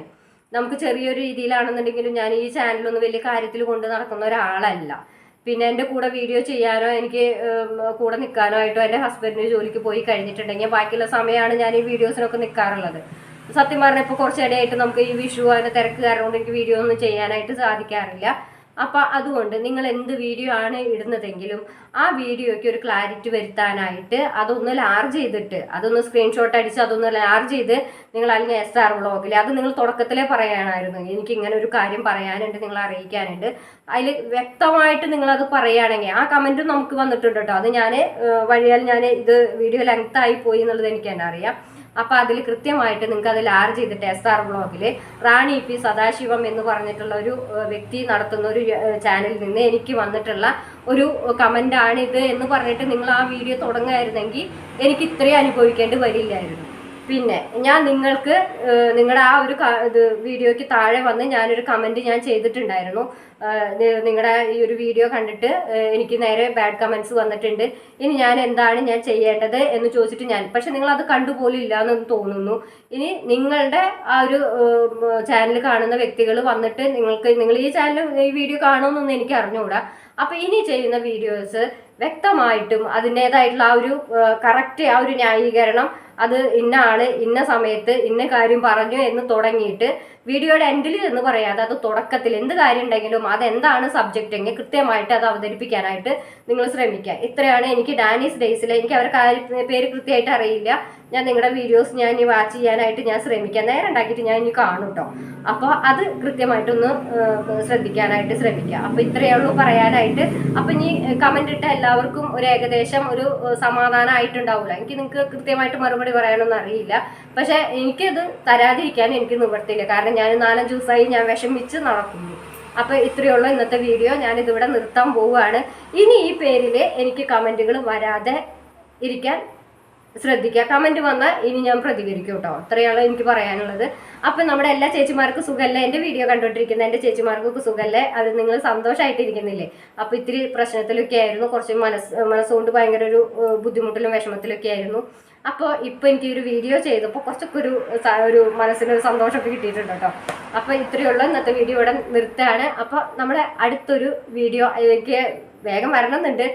നമുക്ക് ചെറിയൊരു രീതിയിലാണെന്നുണ്ടെങ്കിലും ഞാൻ ഈ ചാനലൊന്നും വലിയ കാര്യത്തിൽ കൊണ്ട് നടക്കുന്ന ഒരാളല്ല. പിന്നെ എൻ്റെ കൂടെ വീഡിയോ ചെയ്യാനോ എനിക്ക് കൂടെ നിൽക്കാനോ ആയിട്ടോ എൻ്റെ ഹസ്ബൻഡിന് ജോലിക്ക് പോയി കഴിഞ്ഞിട്ടുണ്ടെങ്കിൽ ബാക്കിയുള്ള സമയമാണ് ഞാൻ ഈ വീഡിയോസിനൊക്കെ നിൽക്കാറുള്ളത്. സത്യം പറഞ്ഞാൽ ഇപ്പോൾ കുറച്ചിടെയായിട്ട് നമുക്ക് ഈ വിഷു അതിൻ്റെ തിരക്ക് കാരണം കൊണ്ട് എനിക്ക് വീഡിയോ ഒന്നും ചെയ്യാനായിട്ട് സാധിക്കാറില്ല. അപ്പം അതുകൊണ്ട് നിങ്ങൾ എന്ത് വീഡിയോ ആണ് ഇടുന്നതെങ്കിലും ആ വീഡിയോയ്ക്ക് ഒരു ക്ലാരിറ്റി വരുത്താനായിട്ട് അതൊന്ന് ലാർജ് ചെയ്തിട്ട്, അതൊന്ന് സ്ക്രീൻഷോട്ട് അടിച്ച് അതൊന്ന് ലാർജ് ചെയ്ത് നിങ്ങൾ അല്ലെങ്കിൽ SR വ്ളോഗിൽ അത് നിങ്ങൾ തുടക്കത്തിലേ പറയാനായിരുന്നു, എനിക്ക് ഇങ്ങനെ ഒരു കാര്യം പറയാനുണ്ട്, നിങ്ങൾ അറിയിക്കാനുണ്ട്. അതിൽ വ്യക്തമായിട്ട് നിങ്ങളത് പറയുകയാണെങ്കിൽ, ആ കമൻറ്റും നമുക്ക് വന്നിട്ടുണ്ട് കേട്ടോ, അത് ഞാൻ വഴിയാൽ ഞാൻ ഇത് വീഡിയോ ലെങ്ത് ആയി പോയി എന്നുള്ളത് എനിക്ക് തന്നെ അറിയാം. അപ്പം അതിൽ കൃത്യമായിട്ട് നിങ്ങൾക്ക് അത് ലാർജ് ചെയ്തിട്ട് SR വ്ളോഗിൽ റാണി പി സദാശിവം എന്ന് പറഞ്ഞിട്ടുള്ള ഒരു വ്യക്തി നടത്തുന്ന ഒരു ചാനലിൽ നിന്ന് എനിക്ക് വന്നിട്ടുള്ള ഒരു കമൻ്റാണിത് എന്ന് പറഞ്ഞിട്ട് നിങ്ങൾ ആ വീഡിയോ തുടങ്ങുമായിരുന്നെങ്കിൽ എനിക്ക് ഇത്രയും അനുഭവിക്കേണ്ടി വരില്ലായിരുന്നു. പിന്നെ ഞാൻ നിങ്ങൾക്ക് നിങ്ങളുടെ ആ ഒരു വീഡിയോയ്ക്ക് താഴെ വന്ന് ഞാനൊരു കമൻറ്റ് ഞാൻ ചെയ്തിട്ടുണ്ടായിരുന്നു. നിങ്ങളുടെ ഈ ഒരു വീഡിയോ കണ്ടിട്ട് എനിക്ക് നേരെ ബാഡ് കമൻറ്റ്സ് വന്നിട്ടുണ്ട്, ഇനി ഞാൻ എന്താണ് ഞാൻ ചെയ്യേണ്ടത് എന്ന് ചോദിച്ചിട്ട് പക്ഷെ നിങ്ങളത് കണ്ടുപോലും ഇല്ല എന്ന് തോന്നുന്നു. ഇനി നിങ്ങളുടെ ആ ഒരു ചാനൽ കാണുന്ന വ്യക്തികൾ വന്നിട്ട് നിങ്ങൾ ഈ ചാനൽ ഈ വീഡിയോ കാണുമെന്നൊന്നും എനിക്ക് അറിഞ്ഞുകൂടാ. അപ്പം ഇനി ചെയ്യുന്ന വീഡിയോസ് വ്യക്തമായിട്ടും അതിൻ്റേതായിട്ടുള്ള ആ ഒരു കറക്റ്റ് ആ ഒരു ന്യായീകരണം, അത് ഇന്ന ആള് ഇന്ന സമയത്ത് ഇന്ന കാര്യം പറഞ്ഞു എന്ന് തുടങ്ങിയിട്ട് വീഡിയോയുടെ എൻഡിൽ എന്ന് പറയാതെ അത് തുടക്കത്തിൽ എന്ത് കാര്യം ഉണ്ടെങ്കിലും അതെന്താണ് സബ്ജക്റ്റ് എങ്കിൽ കൃത്യമായിട്ട് അത് അവതരിപ്പിക്കാനായിട്ട് നിങ്ങൾ ശ്രമിക്കുക. ഇത്രയാണ് എനിക്ക് ഡാനീസ് ഡേയ്സിൽ, എനിക്ക് അവരുടെ പേര് കൃത്യമായിട്ട് അറിയില്ല, ഞാൻ നിങ്ങളുടെ വീഡിയോസ് ഞാൻ ഇനി വാച്ച് ചെയ്യാനായിട്ട് ഞാൻ ശ്രമിക്കാം, നേരെ ഉണ്ടാക്കിയിട്ട് ഞാൻ ഇനി കാണും കേട്ടോ. അപ്പോൾ അത് കൃത്യമായിട്ടൊന്ന് ശ്രദ്ധിക്കാനായിട്ട് ശ്രമിക്കുക. അപ്പോൾ ഇത്രയേ ഉള്ളൂ പറയാനായിട്ട്. അപ്പം ഇനി കമൻ്റ് ഇട്ട എല്ലാവർക്കും ഒരു ഏകദേശം ഒരു സമാധാനമായിട്ടുണ്ടാവില്ല. എനിക്ക് നിങ്ങൾക്ക് കൃത്യമായിട്ട് മറുപടി പറയാനൊന്നും അറിയില്ല, പക്ഷെ എനിക്കത് തരാതിരിക്കാൻ എനിക്ക് നിവർത്തിയില്ല. കാരണം ഞാൻ 4-5 ദിവസമായി ഞാൻ വിഷമിച്ച് നടക്കുന്നു. അപ്പോൾ ഇത്രയുള്ള ഇന്നത്തെ വീഡിയോ ഞാനിതിവിടെ നിർത്താൻ പോവുകയാണ്. ഇനി ഈ പേരിൽ എനിക്ക് കമൻറ്റുകൾ വരാതെ ഇരിക്കാൻ ശ്രദ്ധിക്കുക. കമൻറ്റ് വന്നാൽ ഇനി ഞാൻ പ്രതികരിക്കും കേട്ടോ. അത്രയാണ് എനിക്ക് പറയാനുള്ളത്. അപ്പം നമ്മുടെ എല്ലാ ചേച്ചിമാർക്കും സുഖമല്ലേ, എൻ്റെ വീഡിയോ കണ്ടുകൊണ്ടിരിക്കുന്ന എൻ്റെ ചേച്ചിമാർക്കൊക്കെ സുഖമല്ലേ, അത് നിങ്ങൾ സന്തോഷമായിട്ടിരിക്കുന്നില്ലേ? അപ്പോൾ ഇത്തിരി പ്രശ്നത്തിലൊക്കെ ആയിരുന്നു, കുറച്ച് മനസ്സുകൊണ്ട് ഭയങ്കര ഒരു ബുദ്ധിമുട്ടിലും വിഷമത്തിലൊക്കെ ആയിരുന്നു. അപ്പോൾ ഇപ്പോൾ എനിക്ക് ഒരു വീഡിയോ ചെയ്തപ്പോൾ കുറച്ചൊക്കെ ഒരു മനസ്സിനൊരു സന്തോഷമൊക്കെ കിട്ടിയിട്ടുണ്ട് കേട്ടോ. അപ്പോൾ ഇത്രയുള്ള ഇന്നത്തെ വീഡിയോ ഇവിടെ നിർത്തുകയാണ്. അപ്പോൾ നമ്മുടെ അടുത്തൊരു വീഡിയോ എനിക്ക് വേഗം വരണമെന്നുണ്ട്.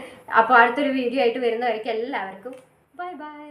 അപ്പോൾ അടുത്തൊരു വീഡിയോ ആയിട്ട് വരുന്നവർക്ക് എല്ലാവർക്കും ബൈ ബൈ.